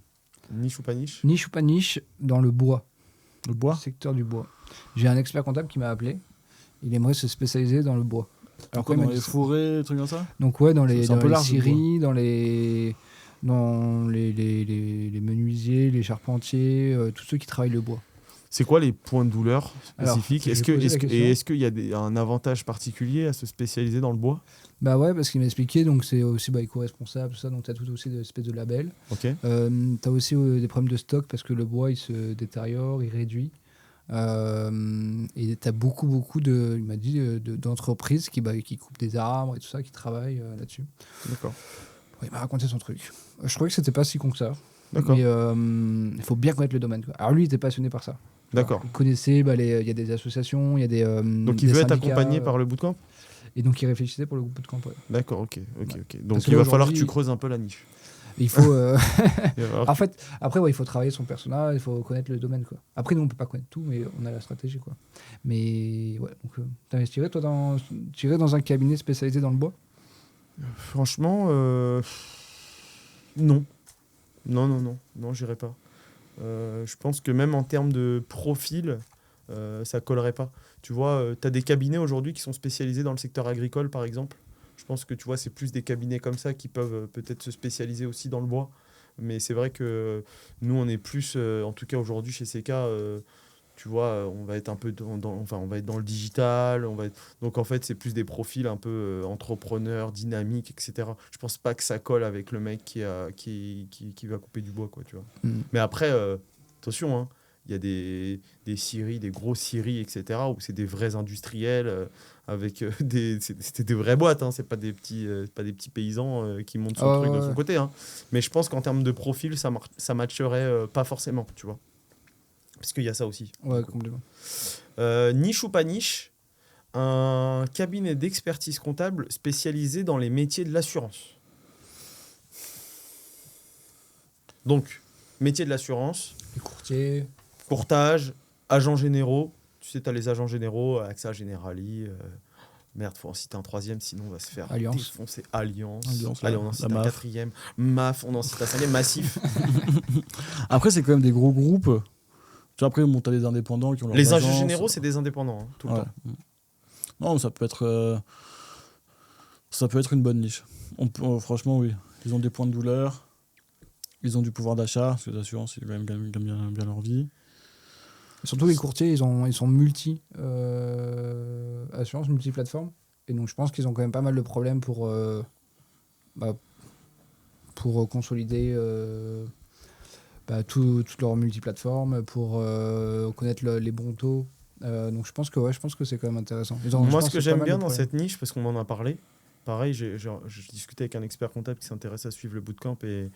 Niche ou pas niche? Niche ou pas niche dans le bois, Le bois. secteur du bois. J'ai un expert comptable qui m'a appelé. Il aimerait se spécialiser dans le bois. Alors Quoi, quoi, il dans m'a les dit ça. forêts, des trucs comme ça. Donc ouais, dans les, C'est un dans peu les large, le scieries, dans les menuisiers, les charpentiers, tous ceux qui travaillent le bois. C'est quoi les points de douleur Alors, spécifiques? je vais Est-ce que, poser la est-ce que- question. et est-ce qu'il y a un avantage particulier à se spécialiser dans le bois? Bah ouais, parce qu'il m'a expliqué, donc c'est aussi éco-responsable, tout ça, donc tu as tout aussi des espèces de labels. Ok. Tu as aussi des problèmes de stock parce que le bois il se détériore, il réduit. Et tu as beaucoup de, il m'a dit, d'entreprises qui coupent des arbres et tout ça, qui travaillent là-dessus. D'accord. Ouais, il m'a raconté son truc. Je trouvais que c'était pas si con que ça. D'accord. Mais il faut bien connaître le domaine, quoi. Alors lui, il était passionné par ça. D'accord. Il connaissait, il y a des associations, il y a des. Donc il des veut être syndicats, accompagné par le bootcamp? Et donc il réfléchissait pour le groupe de camp. Ouais. D'accord, ok. Donc Parce que il là, va falloir que aujourd'hui- tu creuses un peu la niche. Et il faut. Il va falloir En fait, après, ouais, il faut travailler son personnage, il faut connaître le domaine, quoi. Après, nous, on peut pas connaître tout, mais on a la stratégie, quoi. Mais ouais, donc t'investirais, toi, tu irais dans un cabinet spécialisé dans le bois? Franchement, non. Non, j'irai pas. Je pense que même en termes de profil, ça collerait pas. Tu vois, tu as des cabinets aujourd'hui qui sont spécialisés dans le secteur agricole, par exemple. Je pense que tu vois, c'est plus des cabinets comme ça qui peuvent peut-être se spécialiser aussi dans le bois. Mais c'est vrai que nous, on est plus, en tout cas aujourd'hui chez CK, tu vois, on va être un peu on va être dans le digital. Donc en fait, c'est plus des profils un peu entrepreneurs, dynamiques, etc. Je pense pas que ça colle avec le mec qui va couper du bois, quoi, tu vois. Mais après, attention, hein, il y a des scieries, des grosses scieries, etc., où c'est des vrais industriels avec c'était des vraies boîtes, hein, c'est pas des petits paysans qui montent son truc de son côté. Hein. Mais je pense qu'en termes de profil, ça matcherait pas forcément, tu vois. Parce qu'il y a ça aussi. Ouais, complètement. Niche ou pas niche, un cabinet d'expertise comptable spécialisé dans les métiers de l'assurance. Donc, métier de l'assurance, Les courtiers. courtage, agents généraux. Tu sais, tu as les agents généraux, AXA, Generali. Merde, faut en citer un troisième, sinon on va se faire Allianz. défoncer. Allianz. Allianz, Allez, on en cite la un MAF. quatrième. MAF, on en cite un cinquième. Massif. Après, c'est quand même des gros groupes. Tu vois, après, bon, t'as les indépendants qui ont leurs Les agents agences. généraux, c'est des indépendants, hein, tout le Ouais. temps. Non, ça peut être une bonne niche. Franchement, oui. Ils ont des points de douleur. Ils ont du pouvoir d'achat, parce que les assurances, ils gagnent bien leur vie. Surtout les courtiers, ils sont assurance, multi-plateforme. Et donc je pense qu'ils ont quand même pas mal de problèmes pour consolider toutes leurs multiplateformes, pour connaître les bons taux. Donc je pense que c'est quand même intéressant. Moi, ce que j'aime bien dans cette niche, parce qu'on m'en a parlé, pareil, j'ai discuté avec un expert comptable qui s'intéresse à suivre le bootcamp et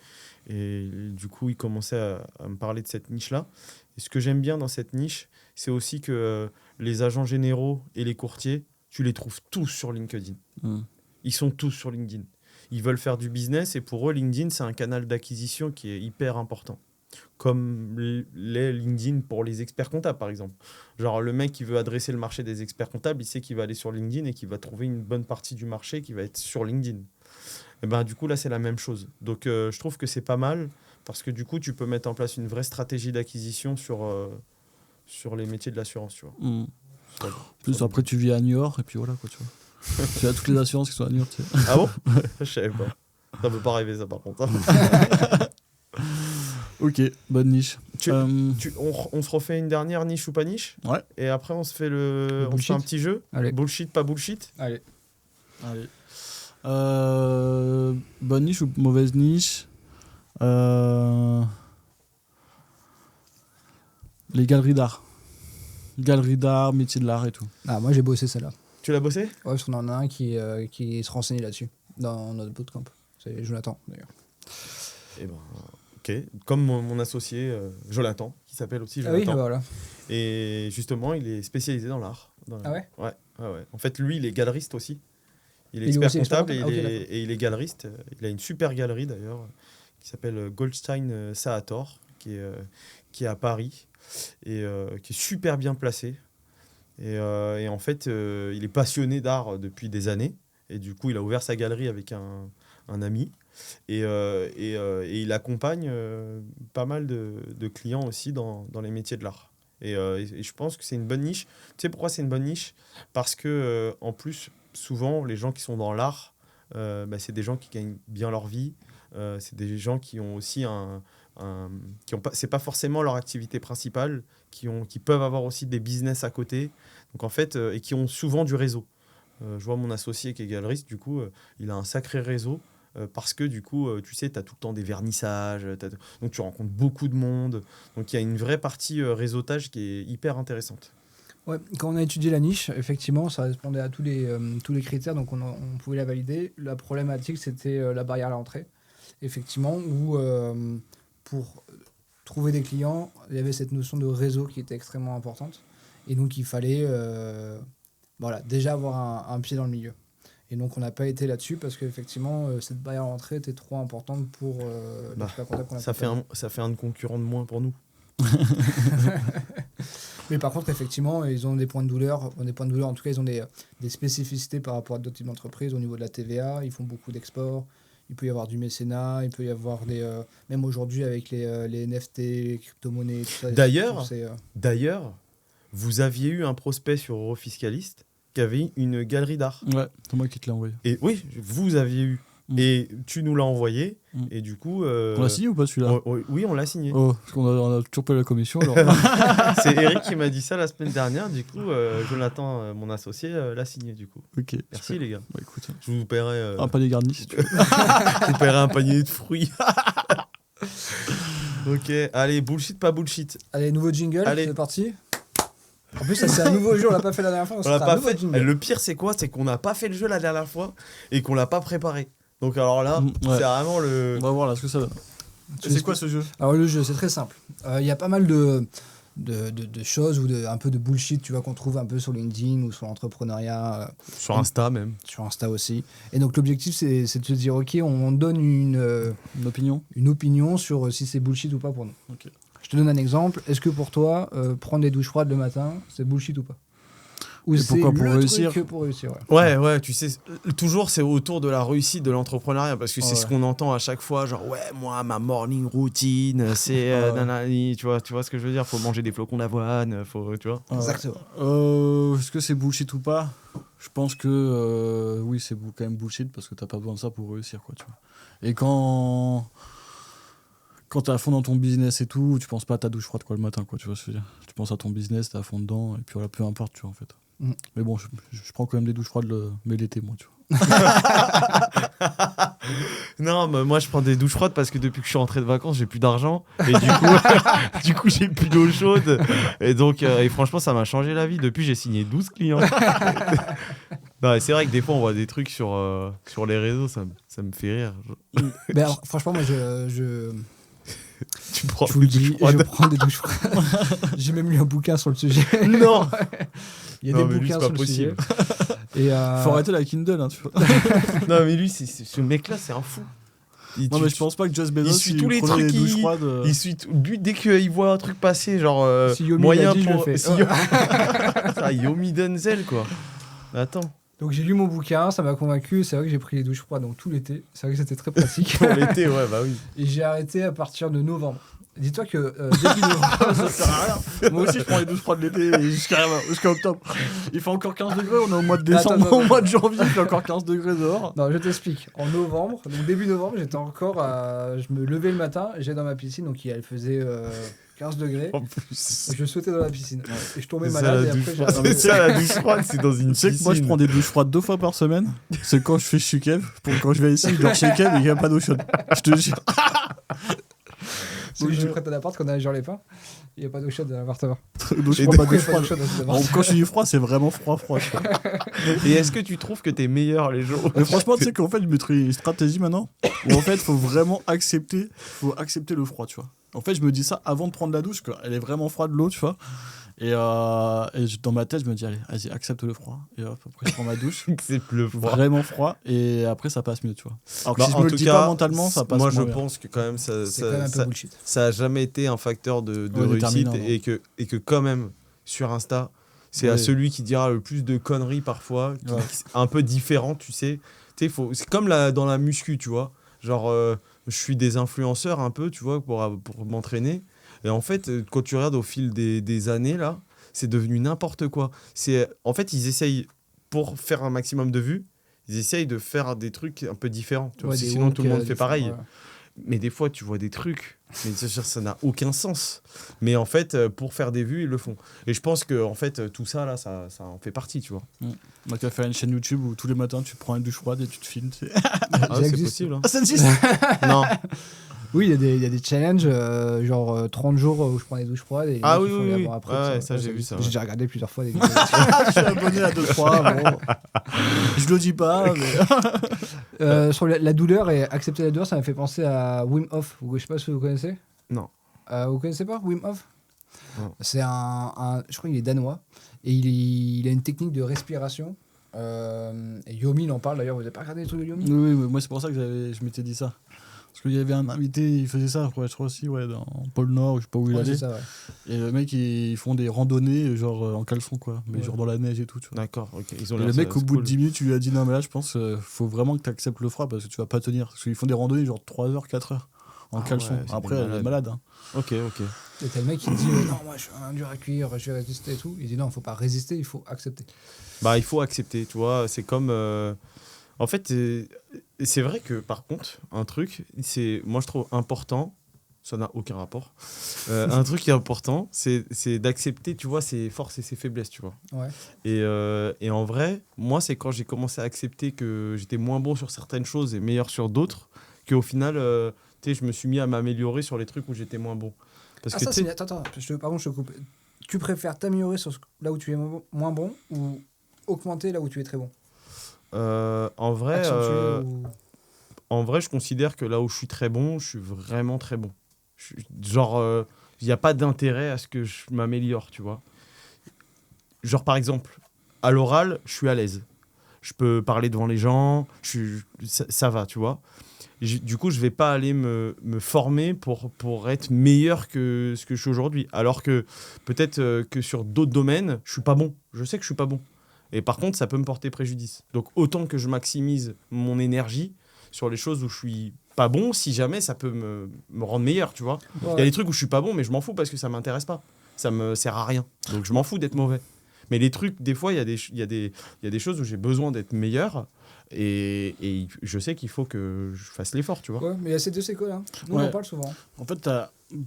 du coup, il commençait à me parler de cette niche-là. Et ce que j'aime bien dans cette niche, c'est aussi que les agents généraux et les courtiers, tu les trouves tous sur LinkedIn. Ils sont tous sur LinkedIn. Ils veulent faire du business et pour eux, LinkedIn, c'est un canal d'acquisition qui est hyper important. Comme les LinkedIn pour les experts comptables, par exemple. Genre, le mec qui veut adresser le marché des experts comptables, il sait qu'il va aller sur LinkedIn et qu'il va trouver une bonne partie du marché qui va être sur LinkedIn. Et ben, du coup, là, c'est la même chose. Donc, je trouve que c'est pas mal parce que du coup, tu peux mettre en place une vraie stratégie d'acquisition sur les métiers de l'assurance, tu vois. Plus après, tu vis à New York et puis voilà, quoi, tu vois. Tu as toutes les assurances qui sont à New York, tu sais. Ah bon? Je savais pas. Ça peut pas rêver, ça, par contre. Ok, bonne niche. On se refait une dernière niche ou pas niche. Ouais. Et après, on se fait un petit jeu. Allez. Bullshit, pas bullshit. Allez. Bonne niche ou mauvaise niche? Les galeries d'art. Galeries d'art, métier de l'art et tout. Ah, moi, j'ai bossé celle-là. Tu l'as bossé? Ouais, parce qu'on en a un qui se renseignait là-dessus, dans notre bootcamp. C'est Jonathan, d'ailleurs. Eh ben, ok. Comme mon associé Jonathan, qui s'appelle aussi Ah oui, Jonathan. voilà. Et justement, il est spécialisé dans l'art. Ah ouais? Ouais. En fait, lui, il est galeriste aussi. Il est Il est expert aussi comptable expert comptable. et il est galeriste. Il a une super galerie d'ailleurs, qui s'appelle Goldstein Saator, qui est à Paris et qui est super bien placée. Et en fait, il est passionné d'art depuis des années. Et du coup, il a ouvert sa galerie avec un ami. Et il accompagne pas mal de clients aussi dans les métiers de l'art. Et je pense que c'est une bonne niche. Tu sais pourquoi c'est une bonne niche? Parce que, en plus, souvent, les gens qui sont dans l'art, c'est des gens qui gagnent bien leur vie. C'est des gens qui ont aussi c'est pas forcément leur activité principale, qui peuvent avoir aussi des business à côté. Donc, en fait, et qui ont souvent du réseau. Je vois mon associé qui est galeriste, du coup, il a un sacré réseau. Parce que du coup, tu sais, tu as tout le temps des vernissages, donc tu rencontres beaucoup de monde. Donc il y a une vraie partie réseautage qui est hyper intéressante. Ouais, quand on a étudié la niche, effectivement, ça répondait à tous les critères, donc on pouvait la valider. La problématique, c'était la barrière à l'entrée, effectivement, où pour trouver des clients, il y avait cette notion de réseau qui était extrêmement importante. Et donc il fallait déjà avoir un pied dans le milieu. Et donc, on n'a pas été là-dessus parce qu'effectivement, cette barrière à l'entrée était trop importante pour l'expert comptable qu'on a. Ça fait un concurrent de moins pour nous. Mais par contre, effectivement, ils ont des points de douleur. En tout cas, ils ont des spécificités par rapport à d'autres types d'entreprises au niveau de la TVA. Ils font beaucoup d'exports. Il peut y avoir du mécénat. Il peut y avoir même aujourd'hui avec les NFT, les crypto-monnaies, tout ça. D'ailleurs, vous aviez eu un prospect sur Eurofiscaliste qui avait une galerie d'art. Ouais, c'est moi qui te l'ai envoyé. Et oui, vous aviez eu. Et tu nous l'as envoyé. Et du coup... On l'a signé ou pas celui-là? Oui, on l'a signé. Oh, parce qu'on a toujours pas eu la commission. Alors. C'est Eric qui m'a dit ça la semaine dernière. Du coup, Jonathan, mon associé, l'a signé du coup. Ok. Merci super. les gars. Bah, écoute, je vous paierai... un panier garni si tu veux. Je vous paierai un panier de fruits. Ok, allez, bullshit, pas bullshit. Allez, nouveau jingle, allez. C'est parti. En plus, ça c'est un nouveau jeu, on l'a pas fait la dernière fois. On l'a pas fait. Le pire, c'est quoi? C'est qu'on n'a pas fait le jeu la dernière fois et qu'on l'a pas préparé. Donc alors là, c'est vraiment le... On va voir là ce que ça donne. C'est quoi ce jeu? Alors le jeu, c'est très simple. Il y a pas mal de choses ou un peu de bullshit, tu vois, qu'on trouve un peu sur LinkedIn ou sur l'entrepreneuriat. Sur Insta même. Sur Insta aussi. Et donc l'objectif, c'est de se dire, ok, on donne une opinion sur si c'est bullshit ou pas pour nous. Okay. Je te donne un exemple. Est-ce que pour toi, prendre des douches froides le matin, c'est bullshit ou pas? Ou c'est pourquoi pour réussir? Pour réussir, ouais, tu sais, toujours c'est autour de la réussite de l'entrepreneuriat parce que c'est ce qu'on entend à chaque fois, genre moi ma morning routine c'est nanani, tu vois ce que je veux dire, faut manger des flocons d'avoine, tu vois. Exactement. Est-ce que c'est bullshit ou pas? Je pense que oui, c'est quand même bullshit parce que t'as pas besoin de ça pour réussir, quoi, tu vois. Et quand t'es à fond dans ton business et tout, tu penses pas à ta douche froide quoi le matin, quoi, tu vois ce que je veux dire. Tu penses à ton business, t'es à fond dedans et puis voilà, peu importe, tu vois, en fait. Mais bon, je prends quand même des douches froides, mais l'été, moi, tu vois. Non, mais moi je prends des douches froides parce que depuis que je suis rentré de vacances, j'ai plus d'argent et du coup j'ai plus d'eau chaude et donc et franchement ça m'a changé la vie. Depuis j'ai signé 12 clients. Non, c'est vrai que des fois on voit des trucs sur les réseaux, ça me fait rire. Ben alors, franchement, moi tu prends je vous le dis, je prends des douches froides. J'ai même lu un bouquin sur le sujet. Non. Il y a des bouquins sur le sujet. Et faut arrêter la Kindle, hein, tu vois. Non mais lui, ce mec-là, c'est un fou. Non mais je pense pas que Jeff Bezos il suit tous les trucs. Il suit lui dès qu'il voit un truc passer, genre si Yomi moyen dit, pour. je le fais. Yomi Denzel quoi. Attends. Donc j'ai lu mon bouquin, ça m'a convaincu. C'est vrai que j'ai pris les douches froides donc tout l'été. C'est vrai que c'était très pratique. Pour l'été, ouais, bah oui. Et j'ai arrêté à partir de novembre. Dis-toi que début novembre, ça sert à rien. Moi aussi, je prends les douches froides l'été jusqu'à octobre. Il fait encore 15 degrés, on est au mois de décembre, Attends, au mois de janvier, il fait encore 15 degrés dehors. Non, je t'explique. En novembre, donc début novembre, j'étais encore je me levais le matin, j'allais dans ma piscine, donc elle faisait 15 degrés. En plus. Et je sautais dans la piscine. Et je tombais C'est ça, malade la et douche après froide. C'est ça, la douche froide, c'est dans une Tu sais que moi, je piscine. prends des douches froides 2 fois par semaine. C'est quand je fais chez Kev. Quand je vais ici, je dors chez Kev et il n'y a pas d'eau chaude. Je te jure. Celui que je prête à l'appart quand on a genre les pins, il n'y a pas d'eau chaude dans l'appartement. douche Et froide, Pourquoi douche il y a pas d'eau froide. chaude dans cet Bon, appart quand je dis froid, c'est vraiment froid, froid. tu vois. Et est-ce que tu trouves que t'es meilleur les jours Mais franchement, tu sais qu'en fait, je mettrais une stratégie maintenant où en fait, faut vraiment accepter le froid, tu vois. En fait, je me dis ça avant de prendre la douche, elle est vraiment froide l'eau, tu vois. Et dans ma tête, je me dis, allez, vas-y, accepte le froid. Et hop, après, je prends ma douche, C'est le froid. vraiment froid, et après, ça passe mieux, tu vois. Alors que Bah, si je en me le tout dis cas, pas mentalement, ça passe moi, moins je bien. pense que quand même, C'est quand même un peu bullshit. ça a jamais été un facteur de Ouais, réussite déterminant, et que quand même, sur Insta, c'est à Ouais. celui qui dira le plus de conneries parfois, Ouais. un peu différent, tu sais. Tu sais, c'est comme dans la muscu, tu vois. Genre, je suis des influenceurs un peu, tu vois, pour m'entraîner. Et en fait, quand tu regardes au fil des années, là, c'est devenu n'importe quoi. En fait, ils essayent, pour faire un maximum de vues, ils essayent de faire des trucs un peu différents. Tu vois, Ouais, des sinon, tout le walks, monde fait différents, pareil. ouais. Mais des fois, tu vois des trucs, mais ça n'a aucun sens. Mais en fait, pour faire des vues, ils le font. Et je pense que en fait, tout ça, là, ça en fait partie, tu vois. Donc, tu vas faire une chaîne YouTube où tous les matins, tu prends une douche froide et tu te filmes. tu sais. Ah, c'est existe. possible. Hein. Ah, ça existe. Non. Oui, il y a des challenges, genre 30 jours où je prends des douches froides et les Ah mecs, oui, ils font oui, les oui. avoir après. Ouais, tout ça, j'ai vu existe. ça, J'ai ouais. déjà regardé plusieurs fois des vidéos. Je suis abonné à 2-3. Bon. Je le dis pas, mais. Sur la douleur et accepter la douleur, ça m'a fait penser à Wim Hof. Je sais pas si vous connaissez. Non. Vous connaissez pas Wim Hof? Non. C'est je crois qu'il est danois et il a une technique de respiration. Et Yomi il en parle d'ailleurs. Vous avez pas regardé les trucs de Yomi? Oui, moi c'est pour ça que je m'étais dit ça. Parce qu'il y avait un invité, il faisait ça, je crois aussi, dans pôle Nord, je sais pas où il Ouais, allait. c'est ça, ouais. Et le mec, ils font des randonnées, genre en caleçon, quoi. Mais Ouais. genre dans la neige et tout, tu vois. D'accord, ok. Ils ont Et l'air le mec, ça, au c'est bout de cool. 10 minutes, tu lui as dit non, mais là, je pense faut vraiment que tu acceptes le froid parce que tu vas pas tenir. Parce qu'ils font des randonnées genre 3 heures, 4 heures en Ah caleçon. ouais, c'est Après, des elle est malades. malade. Hein. Ok. Et t'as le mec qui dit non, moi je suis un dur à cuire, je vais résister et tout. Il dit non, faut pas résister, il faut accepter. Bah, il faut accepter, tu vois. C'est comme. En fait, c'est vrai que par contre, un truc, moi je trouve important, ça n'a aucun rapport. Un truc qui est important, c'est d'accepter, tu vois, ses forces et ses faiblesses, tu vois. Ouais. Et en vrai, moi, c'est quand j'ai commencé à accepter que j'étais moins bon sur certaines choses et meilleur sur d'autres, qu'au final, tu sais, je me suis mis à m'améliorer sur les trucs où j'étais moins bon. Parce Ah, que ça, tu sais, attends, pardon, je te coupe. Tu préfères t'améliorer sur là où tu es moins bon ou augmenter là où tu es très bon? en vrai, Accentuer ou... en vrai, je considère que là où je suis très bon, je suis vraiment très bon. Genre, il n'y a pas d'intérêt à ce que je m'améliore, tu vois. Genre, par exemple, à l'oral, je suis à l'aise. Je peux parler devant les gens, ça va, tu vois. Du coup, je vais pas aller me former pour être meilleur que ce que je suis aujourd'hui. Alors que peut-être que sur d'autres domaines, je suis pas bon. Je sais que je suis pas bon. Et par contre, ça peut me porter préjudice. Donc, autant que je maximise mon énergie sur les choses où je suis pas bon, si jamais ça peut me rendre meilleur, tu vois. Il y a des trucs où je suis pas bon, mais je m'en fous parce que ça m'intéresse pas. Ça me sert à rien. Donc, je m'en fous d'être mauvais. Mais les trucs, des fois, il y a des choses où j'ai besoin d'être meilleur. Et je sais qu'il faut que je fasse l'effort, tu vois. Ouais, mais il y a ces deux écoles. Hein. Nous, on Ouais. en parle souvent. En fait,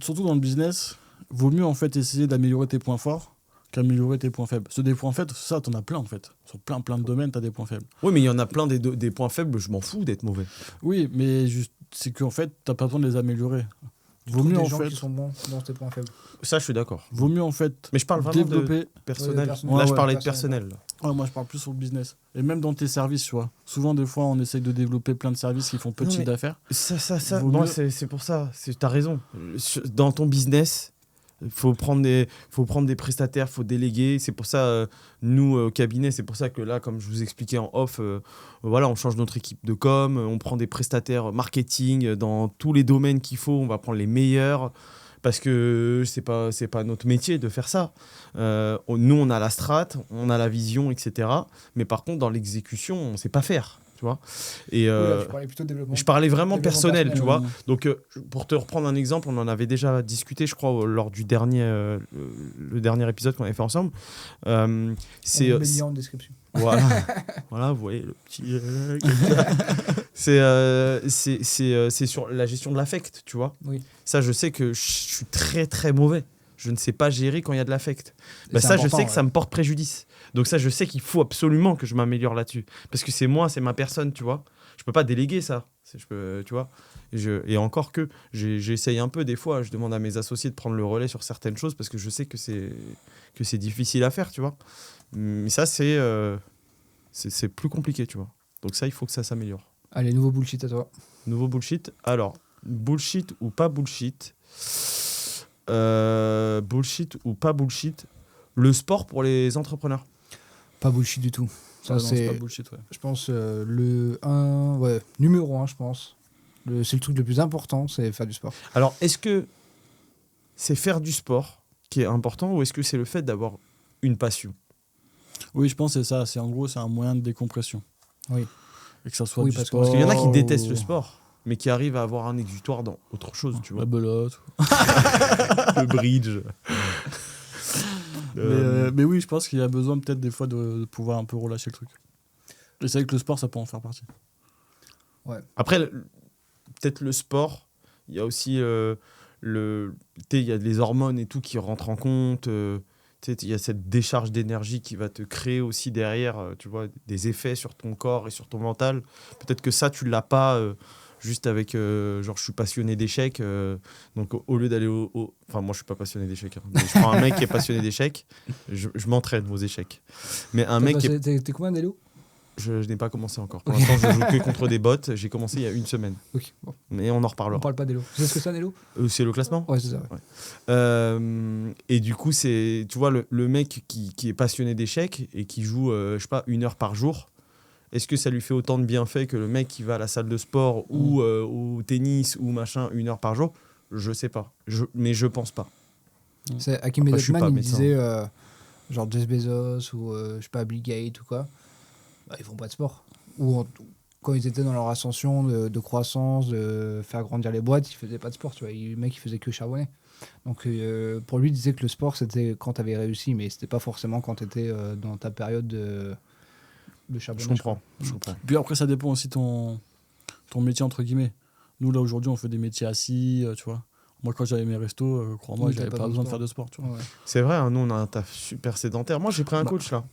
surtout dans le business, vaut mieux en fait essayer d'améliorer tes points forts qu'améliorer tes points faibles. Parce que des points faibles, ça, t'en as plein en fait. Sur plein de domaines, t'as des points faibles. Oui, mais il y en a plein des points faibles, je m'en fous d'être mauvais. Oui, mais juste, c'est qu'en fait, t'as pas besoin de les améliorer. Vaut Trouve mieux des en gens fait. qui sont bons dans tes points faibles. Ça, je suis d'accord. Vaut mieux en fait Mais je parle vraiment de développer. personnel. personnel. Là, je Ouais, parlais de personnel. personnel. là. Ouais, moi, je parle plus sur le business. Et même dans tes services, tu vois. Souvent, des fois, on essaye de développer plein de services qui font peu de Non, chiffre mais- d'affaires. Ça, Vaut moi, mieux- c'est pour ça. T'as raison. Dans ton business, faut prendre des prestataires, faut déléguer. C'est pour ça, nous, au cabinet, c'est pour ça que là, comme je vous expliquais en off, voilà, on change notre équipe de com, on prend des prestataires marketing dans tous les domaines qu'il faut, on va prendre les meilleurs. Parce que c'est pas notre métier de faire ça. Nous, on a la strat, on a la vision, etc. Mais par contre, dans l'exécution, on sait pas faire. tu vois. Et Là, tu parlais plutôt de développement. je parlais vraiment Développement personnel, tu vois. Ouais. Donc, pour te reprendre un exemple, on en avait déjà discuté, je crois, lors du dernier, le dernier épisode qu'on avait fait ensemble. C'est On met le lien en description. voilà, voilà, vous voyez le petit. C'est sur la gestion de l'affect, tu vois. Oui. Ça, je sais que je suis très très mauvais. Je ne sais pas gérer quand il y a de l'affect. Et Bah, c'est ça, je important, sais que ça me porte préjudice. Donc ça, je sais qu'il faut absolument que je m'améliore là-dessus. Parce que c'est moi, c'est ma personne, tu vois. Je peux pas déléguer ça. Je peux, tu vois. Et encore que j'essaye un peu des fois. Je demande à mes associés de prendre le relais sur certaines choses parce que je sais que c'est difficile à faire, tu vois. Mais ça, c'est plus compliqué, tu vois. Donc ça, il faut que ça s'améliore. Allez, nouveau bullshit à toi. Nouveau bullshit. Alors, bullshit ou pas bullshit bullshit ou pas bullshit, le sport pour les entrepreneurs. Pas bullshit du tout. Ça, Ouais, non, c'est, pas bullshit, ouais. je pense, numéro 1, je pense. C'est le truc le plus important, c'est faire du sport. Alors, est-ce que c'est faire du sport qui est important ou est-ce que c'est le fait d'avoir une passion? Oui, je pense que c'est ça. C'est, en gros, c'est un moyen de décompression. Oui. Et que ça soit Oui, du parce que- sport. Parce qu'il y en a qui détestent ou le sport, mais qui arrivent à avoir un exutoire dans autre chose, tu vois. La belote. Le bridge. Mais oui, je pense qu'il y a besoin peut-être des fois de pouvoir un peu relâcher le truc. Et c'est vrai que le sport, ça peut en faire partie. Après, peut-être le sport, il y a aussi il y a les hormones et tout qui rentrent en compte. Il y a cette décharge d'énergie qui va te créer aussi derrière, tu vois, des effets sur ton corps et sur ton mental. Peut-être que ça, tu l'as pas juste avec, genre, je suis passionné d'échecs. Donc, au lieu d'aller Enfin, moi, je suis pas passionné d'échecs. Hein, mais je prends un mec qui est passionné d'échecs, je m'entraîne aux échecs. Mais un mec qui est... T'es combien d'élo? Je n'ai pas commencé encore. Pour l'instant, je joue que contre des bots. J'ai commencé il y a une semaine. Ok, bon. Mais on en On reparlera. parle pas d'élo. Tu sais ce que c'est un élo? C'est le classement. Ouais, c'est ça. Ouais. Et du coup, c'est, tu vois, le mec qui est passionné d'échecs et qui joue, je sais pas, 1 heure par jour, est-ce que ça lui fait autant de bienfaits que le mec qui va à la salle de sport ou au tennis ou machin 1 heure par jour? Je sais pas. Mais je pense pas. C'est Hakim Après, je suis Benetman, pas il médecin. disait, genre Jeff Bezos ou, je sais pas, Bill Gates ou quoi, bah, ils font pas de sport. Quand ils étaient dans leur ascension de croissance, de faire grandir les boîtes, ils faisaient pas de sport, tu vois. Le mec, il faisait que charbonner. Donc, pour lui, il disait que le sport, c'était quand tu avais réussi, mais c'était pas forcément quand tu étais dans ta période de charbonnage. Je comprends. Je comprends. Puis après, ça dépend aussi ton métier, entre guillemets. Nous, là, aujourd'hui, on fait des métiers assis, tu vois. Moi, quand j'avais mes restos, crois-moi, Oui, j'avais t'avais pas pas besoin de sport. faire de sport, tu vois. Ouais. C'est vrai, hein, nous, on a un taf super sédentaire. Moi, j'ai pris un coach, là.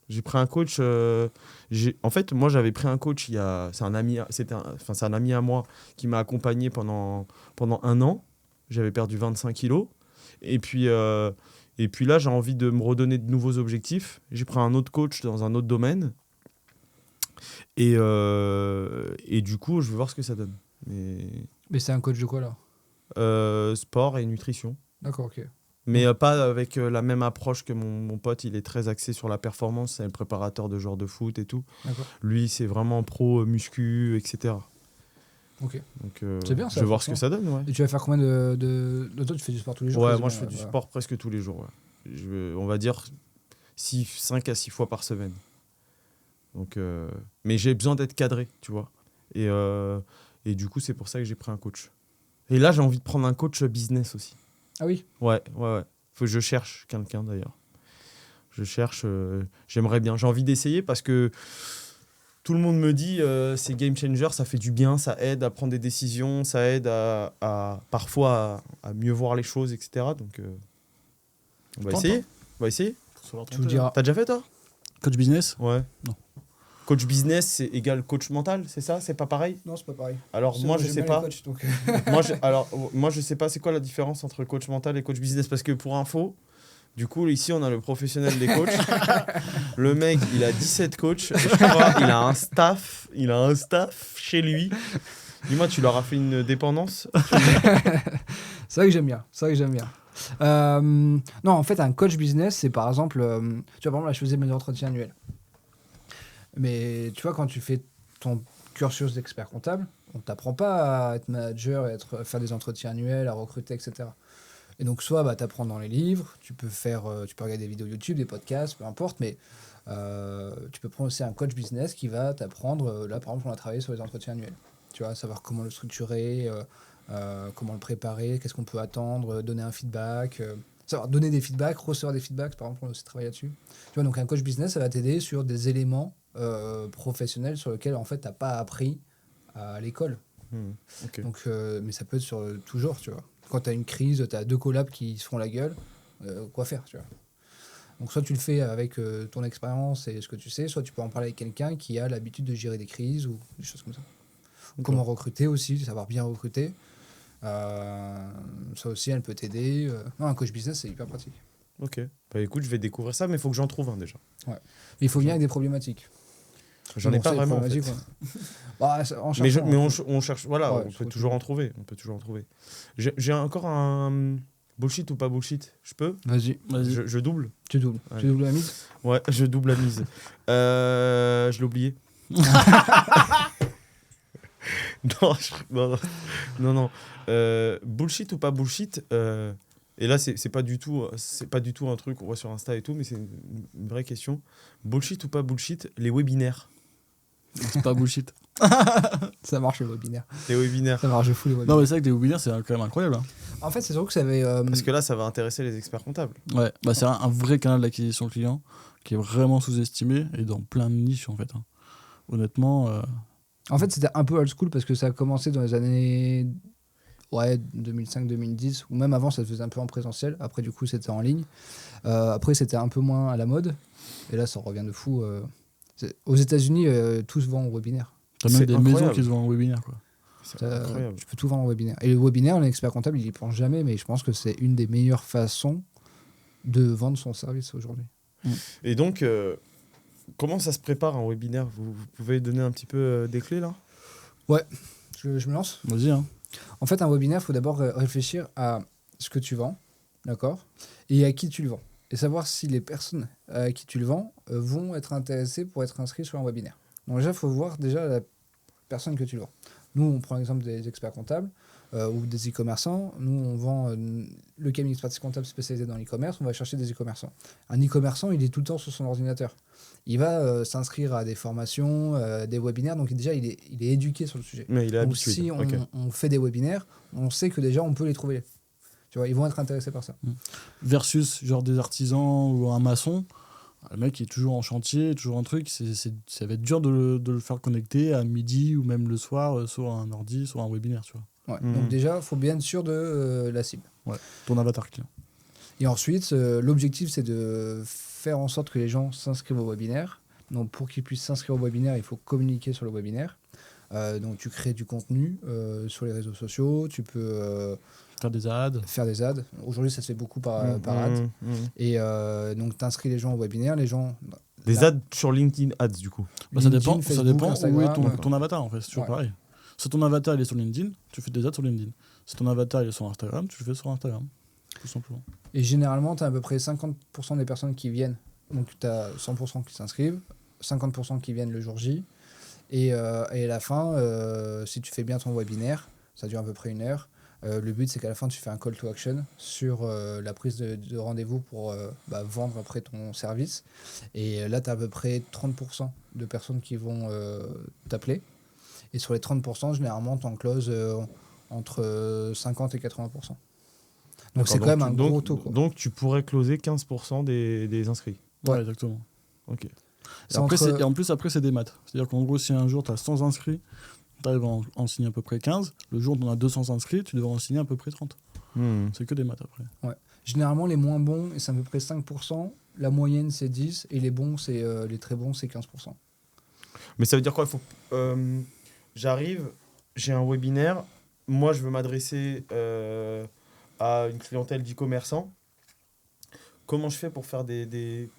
J'ai pris un coach. En fait, moi, j'avais pris un coach il y a. C'est un ami à moi qui m'a accompagné pendant 1 an. J'avais perdu 25 kilos. Et puis là, j'ai envie de me redonner de nouveaux objectifs. J'ai pris un autre coach dans un autre domaine. Et du coup, je vais voir ce que ça donne. Mais c'est un coach de quoi, là? Sport et nutrition. D'accord, ok. Mais pas avec la même approche que mon pote. Il est très axé sur la performance. C'est le préparateur de joueurs de foot et tout. D'accord. Lui, c'est vraiment pro muscu, etc. Ok. Donc, C'est bien, ça, je vais voir ce que franchement. ça donne. Ouais, Et tu vas faire combien de toi, tu fais du sport tous les jours? ouais, quasiment, moi, je fais du sport presque tous les jours. Ouais. On va dire 5 à 6 fois par semaine. Donc, mais j'ai besoin d'être cadré, tu vois. Et du coup, c'est pour ça que j'ai pris un coach. Et là, j'ai envie de prendre un coach business aussi. Ah oui? Ouais. Faut que je cherche quelqu'un d'ailleurs. Je cherche, j'aimerais bien. J'ai envie d'essayer parce que tout le monde me dit c'est game changer, ça fait du bien, ça aide à prendre des décisions, ça aide parfois à mieux voir les choses, etc. Donc on va Tente, essayer. hein. On va essayer. Faut savoir Tu nous tenter, hein. diras. T'as déjà fait toi? Coach business? Ouais. Non. Coach business, c'est égal coach mental, c'est ça? C'est pas pareil? Non, c'est pas pareil. Alors moi je sais pas. Moi je sais pas c'est quoi la différence entre coach mental et coach business parce que pour info, du coup ici on a le professionnel des coachs. Le mec, il a 17 coachs, et je crois il a un staff chez lui. Dis-moi, tu leur as fait une dépendance? C'est vrai que j'aime bien. Non, en fait, un coach business, c'est par exemple, tu vois, par exemple, là, je faisais mes entretiens annuels. Mais tu vois, quand tu fais ton cursus d'expert comptable, on t'apprend pas à être manager, faire des entretiens annuels, à recruter, etc. Et donc, soit tu apprends dans les livres, tu peux regarder des vidéos YouTube, des podcasts, peu importe, mais Tu peux prendre aussi un coach business qui va t'apprendre. Là, par exemple, on a travaillé sur les entretiens annuels. Tu vois, savoir comment le structurer, comment le préparer, qu'est-ce qu'on peut attendre, donner un feedback. Savoir donner des feedbacks, recevoir des feedbacks, par exemple, on a aussi travaillé là-dessus. Tu vois, donc un coach business, ça va t'aider sur des éléments professionnels sur lesquels, en fait, tu n'as pas appris à l'école. Ok. Donc, mais ça peut être sur tout genre, tu vois. Quand tu as une crise, tu as 2 collabs qui se font la gueule, quoi faire, tu vois. Donc soit tu le fais avec ton expérience et ce que tu sais, soit tu peux en parler avec quelqu'un qui a l'habitude de gérer des crises ou des choses comme ça. Comment recruter aussi, savoir bien recruter. Ça aussi, elle peut t'aider. Non, un coach business, c'est hyper pratique. Ok. Bah écoute, je vais découvrir ça, mais il faut que j'en trouve un déjà. Ouais. Mais il faut venir avec des problématiques. J'en ai Bon, pas c'est vraiment en fait. problématique, ouais. Bah, en Mais, cherchant, on cherche, voilà, Ouais, on je peut trouve toujours que- en trouver. On peut toujours en trouver. J'ai encore un bullshit ou pas bullshit. Je peux Vas-y, je double. tu doubles. Ouais. Tu doubles la mise. Ouais, je double la mise. Je l'ai oublié. Non, non, non. Bullshit ou pas bullshit. Et là, c'est pas du tout un truc qu'on voit sur Insta et tout, mais c'est une vraie question. Bullshit ou pas bullshit, les webinaires. C'est pas bullshit. Ça marche le webinaire. Les webinaires. Ça marche de fou les webinaires. Non, mais c'est vrai que les webinaires, c'est quand même incroyable. Hein. En fait, c'est sûr que ça avait. Parce que là, ça va intéresser les experts comptables. Ouais, bah, c'est un vrai canal d'acquisition client qui est vraiment sous-estimé et dans plein de niches en fait. Hein. Honnêtement, En fait, c'était un peu old school parce que ça a commencé dans les années 2005-2010, ou même avant, ça se faisait un peu en présentiel. Après, du coup, c'était en ligne. Après, c'était un peu moins à la mode. Et là, ça revient de fou. Aux États-Unis, tout se vend en webinaire. t'as même C'est des incroyable. maisons qui se vendent en webinaire. Quoi. C'est Ça, incroyable. tu peux tout vendre en webinaire. Et le webinaire, l'expert comptable, il y pense jamais, mais je pense que c'est une des meilleures façons de vendre son service aujourd'hui. Et donc, comment ça se prépare un webinaire vous pouvez donner un petit peu des clés là? Je me lance. Vas-y, hein. En fait, un webinaire, il faut d'abord réfléchir à ce que tu vends, d'accord, et à qui tu le vends. Et savoir si les personnes à qui tu le vends vont être intéressées pour être inscrits sur un webinaire. Donc déjà, il faut voir déjà la personne que tu le vends. Nous, on prend l'exemple des experts comptables ou des e-commerçants. Nous, on vend le cabinet d'expertise comptable spécialisé dans l'e-commerce. On va chercher des e-commerçants. Un e-commerçant, il est tout le temps sur son ordinateur. Il va s'inscrire à des formations, des webinaires. Donc déjà, il est éduqué sur le sujet. Mais il est Donc habitué. si on, Ok. on fait des webinaires, on sait que déjà, on peut les trouver. Tu vois, ils vont être intéressés par ça. Versus genre des artisans ou un maçon. Le mec il est toujours en chantier, toujours un truc. Ça va être dur de le faire connecter à midi ou même le soir sur un ordi, sur un webinaire. Tu vois. Ouais. Mhm. Donc déjà, il faut bien être sûr de la cible. Ton avatar client. Et ensuite, l'objectif, c'est de faire en sorte que les gens s'inscrivent au webinaire. Donc, pour qu'ils puissent s'inscrire au webinaire, il faut communiquer sur le webinaire. Donc, tu crées du contenu sur les réseaux sociaux. Tu peux Faire des ads. faire des ads. Aujourd'hui, ça se fait beaucoup par ads. Et donc, tu inscris les gens au webinaire. Les gens... Des Là- ads sur LinkedIn Ads du coup. Bah, ça LinkedIn, dépend, ça Facebook, dépend où Instagram, est ton, ouais. ton avatar en fait, c'est toujours Ouais. pareil. Si ton avatar il est sur LinkedIn, tu fais des ads sur LinkedIn. Si ton avatar il est sur Instagram, tu le fais sur Instagram. Tout simplement. Et généralement, tu as à peu près 50% des personnes qui viennent. Donc, tu as 100% qui s'inscrivent, 50% qui viennent le jour J. Et à la fin, si tu fais bien ton webinaire, ça dure à peu près 1 heure. Le but, c'est qu'à la fin, tu fais un call to action sur la prise de rendez-vous pour vendre après ton service. Et là, tu as à peu près 30% de personnes qui vont t'appeler. Et sur les 30%, généralement, tu en closes entre 50 et 80%. Donc, c'est quand même un gros taux. Quoi. Donc tu pourrais closer 15% des inscrits. Ouais, Ouais. exactement. Ok. Et, C'est après, entre- et en plus, après, c'est des maths. C'est-à-dire qu'en gros, si un jour tu as 100 inscrits, tu arrives à en signer à peu près 15. Le jour où tu en as 200 inscrits, tu devrais en signer à peu près 30. C'est que des maths après. Généralement, les moins bons, c'est à peu près 5%. La moyenne, c'est 10%. Et les bons, les très bons, c'est 15%. Mais ça veut dire quoi? J'arrive, j'ai un webinaire. Moi, je veux m'adresser à une clientèle d'e-commerçants. Comment je fais pour faire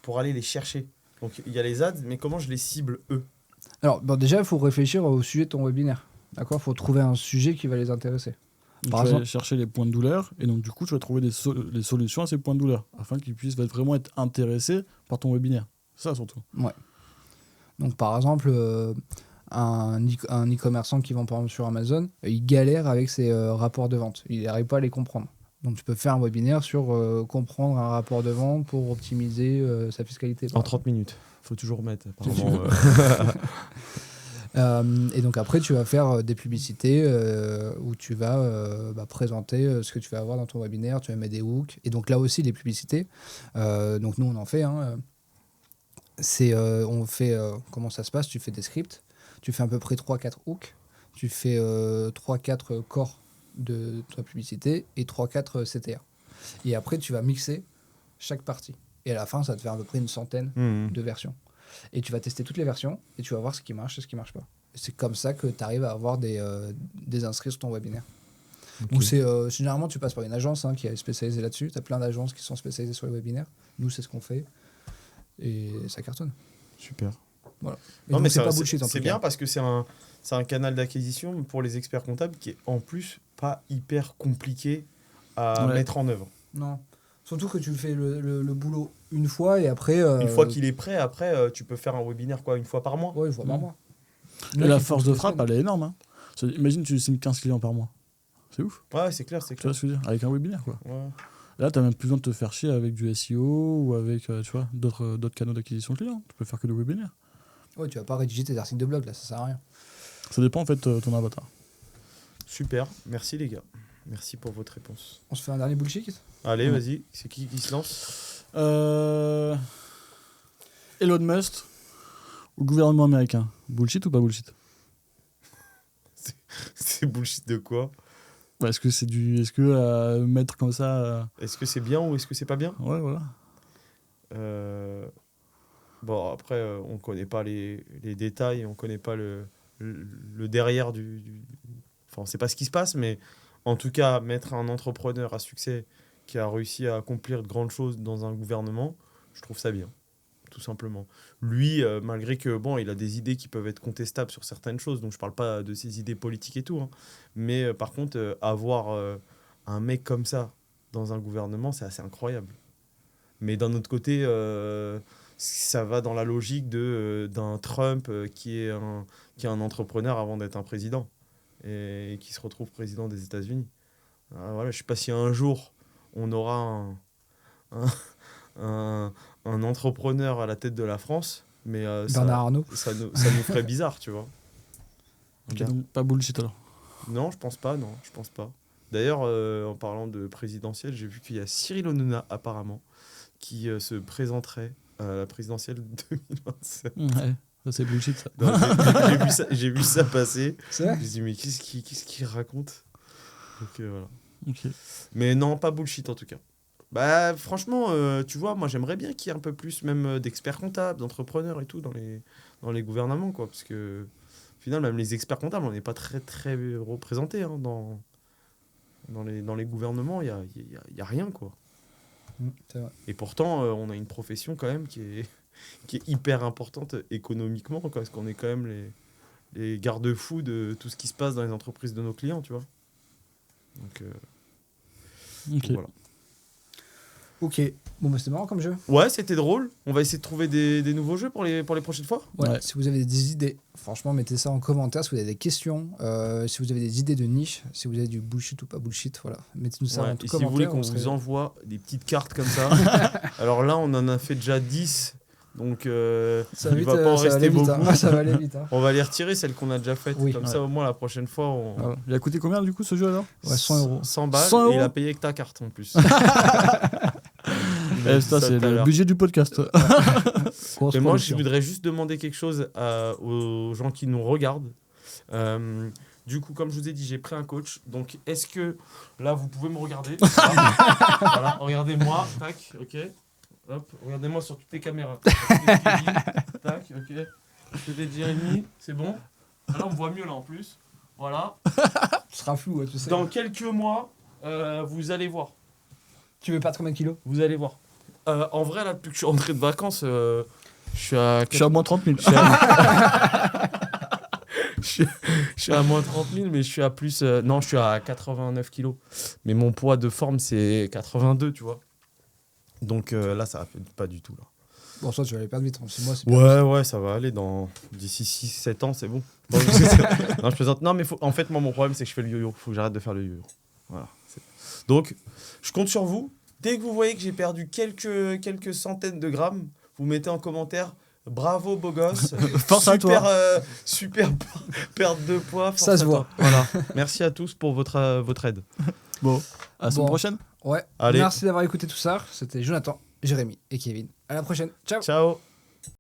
pour aller les chercher? Donc il y a les ads, mais comment je les cible eux? Alors, déjà, il faut réfléchir au sujet de ton webinaire. D'accord? Il faut trouver un sujet qui va les intéresser. Donc, Par tu vas exemple- aller chercher les points de douleur et donc du coup, tu vas trouver les solutions à ces points de douleur afin qu'ils puissent vraiment être intéressés par ton webinaire. C'est ça surtout. Donc, par exemple, un e-commerçant qui vend par exemple sur Amazon, il galère avec ses rapports de vente. Il n'arrive pas à les comprendre. Donc, tu peux faire un webinaire sur comprendre un rapport de vente pour optimiser sa fiscalité. En 30 minutes. Faut toujours mettre. Apparemment, Et donc, après, tu vas faire des publicités où tu vas présenter ce que tu vas avoir dans ton webinaire. Tu vas mettre des hooks. Et donc, là aussi, les publicités. Donc, nous, on en fait. Hein, on fait comment ça se passe? Tu fais des scripts. Tu fais à peu près 3-4 hooks. Tu fais 3-4 corps de ta publicité et 3-4 CTR. Et après, tu vas mixer chaque partie. Et à la fin, ça te fait à peu près une centaine de versions. Et tu vas tester toutes les versions et tu vas voir ce qui marche et ce qui marche pas. Et c'est comme ça que tu arrives à avoir des inscrits sur ton webinaire. Okay. Donc généralement, tu passes par une agence qui est spécialisée là-dessus. Tu as plein d'agences qui sont spécialisées sur les webinaires. Nous, c'est ce qu'on fait. Et ça cartonne. Super. Voilà. Non, mais c'est pas bullshit en tout cas. C'est bien parce que c'est un canal d'acquisition pour les experts comptables qui est en plus pas hyper compliqué à mettre en œuvre. Non. Surtout que tu fais le boulot une fois et après... Une fois qu'il est prêt, après, tu peux faire un webinaire une fois par mois. Ouais, une fois par mois. Et la force de frappe, elle est énorme. Hein. Imagine, tu signes 15 clients par mois. C'est ouf. Ouais, c'est clair. Tu vois ce que je veux dire? Avec un webinaire, quoi. Ouais. Là, tu n'as même plus besoin de te faire chier avec du SEO ou avec d'autres canaux d'acquisition client. Tu peux faire que des webinaires. Ouais, tu vas pas rédiger tes articles de blog, là, ça sert à rien. Ça dépend, en fait, ton avatar. Super. Merci, les gars. Merci pour votre réponse. On se fait un dernier bullshit? Allez, vas-y. C'est qui se lance? Elon Musk ou gouvernement américain. Bullshit ou pas bullshit? C'est bullshit de quoi? Est-ce que c'est est-ce que mettre comme ça... Est-ce que c'est bien ou est-ce que c'est pas bien? Ouais, voilà. Bon, après, on connaît pas les détails, on connaît pas le derrière Enfin, on sait pas ce qui se passe, mais en tout cas, mettre un entrepreneur à succès qui a réussi à accomplir de grandes choses dans un gouvernement, je trouve ça bien, tout simplement. Lui, malgré que, bon, il a des idées qui peuvent être contestables sur certaines choses, donc je parle pas de ses idées politiques et tout, hein, mais par contre, avoir un mec comme ça dans un gouvernement, c'est assez incroyable. Mais d'un autre côté, ça va dans la logique d'un Trump qui est un entrepreneur avant d'être un président et qui se retrouve président des États-Unis. Alors, voilà, je ne sais pas si un jour on aura un entrepreneur à la tête de la France, mais Bernard Arnault. ça nous ferait bizarre, tu vois. Okay, donc pas bullshit alors. Non, je pense pas. D'ailleurs, en parlant de présidentielle, j'ai vu qu'il y a Cyril Hanouna apparemment qui se présenterait à la présidentielle 2027. Ouais, ça c'est bullshit ça. Non, j'ai vu ça passer. C'est vrai? Je me dis mais qu'est-ce qu'il raconte? Donc voilà. Okay. Mais non, pas bullshit en tout cas. Bah franchement, tu vois, moi j'aimerais bien qu'il y ait un peu plus même d'experts comptables, d'entrepreneurs et tout dans les gouvernements, quoi, parce que au final même les experts comptables, on n'est pas très très représentés hein, dans les gouvernements, il y a rien, quoi. C'est vrai. Et pourtant, on a une profession quand même qui est hyper importante économiquement, quoi, parce qu'on est quand même les garde-fous de tout ce qui se passe dans les entreprises de nos clients, tu vois. Donc voilà. Ok. Bon, bah, c'était marrant comme jeu. Ouais, c'était drôle. On va essayer de trouver des nouveaux jeux pour les prochaines fois. Ouais. Si vous avez des idées, franchement, mettez ça en commentaire. Si vous avez des questions, si vous avez des idées de niche, si vous avez du bullshit ou pas bullshit, voilà. Mettez-nous ça en tout et commentaire. si vous voulez qu'on vous envoie des petites cartes comme ça, alors là, on en a fait déjà 10. Donc, ça il va pas en rester beaucoup. Hein. Ça va aller vite. Hein. On va les retirer, celles qu'on a déjà faites. Oui. Comme ça, au moins, la prochaine fois, on... Voilà. Il a coûté combien du coup ce jeu alors? Ouais, 100 €. 100 balles. 100 et il €. a payé avec ta carte en plus. Ça, c'est le budget du podcast. Et moi, je voudrais juste demander quelque chose aux gens qui nous regardent. Du coup, comme je vous ai dit, j'ai pris un coach. Donc, est-ce que là, vous pouvez me regarder? Voilà, regardez-moi. Tac, ok. Hop, regardez-moi sur toutes les caméras. Tac, ok. Je t'ai dit Jérémy, c'est bon. Ah, là, on me voit mieux là en plus. Voilà. Tu seras flou, ouais, tu sais. Dans quelques mois, vous allez voir. Tu veux perdre combien de kilos? Vous allez voir. En vrai, là, depuis que je suis rentré de vacances, je suis à... Je suis à moins 30 000. Je suis à moins 30 000, mais je suis à plus... non, je suis à 89 kilos. Mais mon poids de forme, c'est 82, tu vois. Donc là, ça va pas du tout. Là. Bon, ça, tu vas aller perdre vite. En 6 mois, c'est bien. Ouais, ça va aller. D'ici 6-7 ans, c'est bon. Non, je plaisante. Non, mais en fait, moi, mon problème, c'est que je fais le yo-yo. Faut que j'arrête de faire le yo-yo. Voilà. Donc, je compte sur vous. Dès que vous voyez que j'ai perdu quelques centaines de grammes, vous mettez en commentaire bravo beau gosse. Force à toi. Super perte de poids. Force Ça se à voit. toi. Voilà. Merci à tous pour votre aide. Bon, à la semaine Bon. prochaine. Ouais. Allez. Merci d'avoir écouté tout ça. C'était Jonathan, Jérémy et Kevin. À la prochaine. Ciao. Ciao.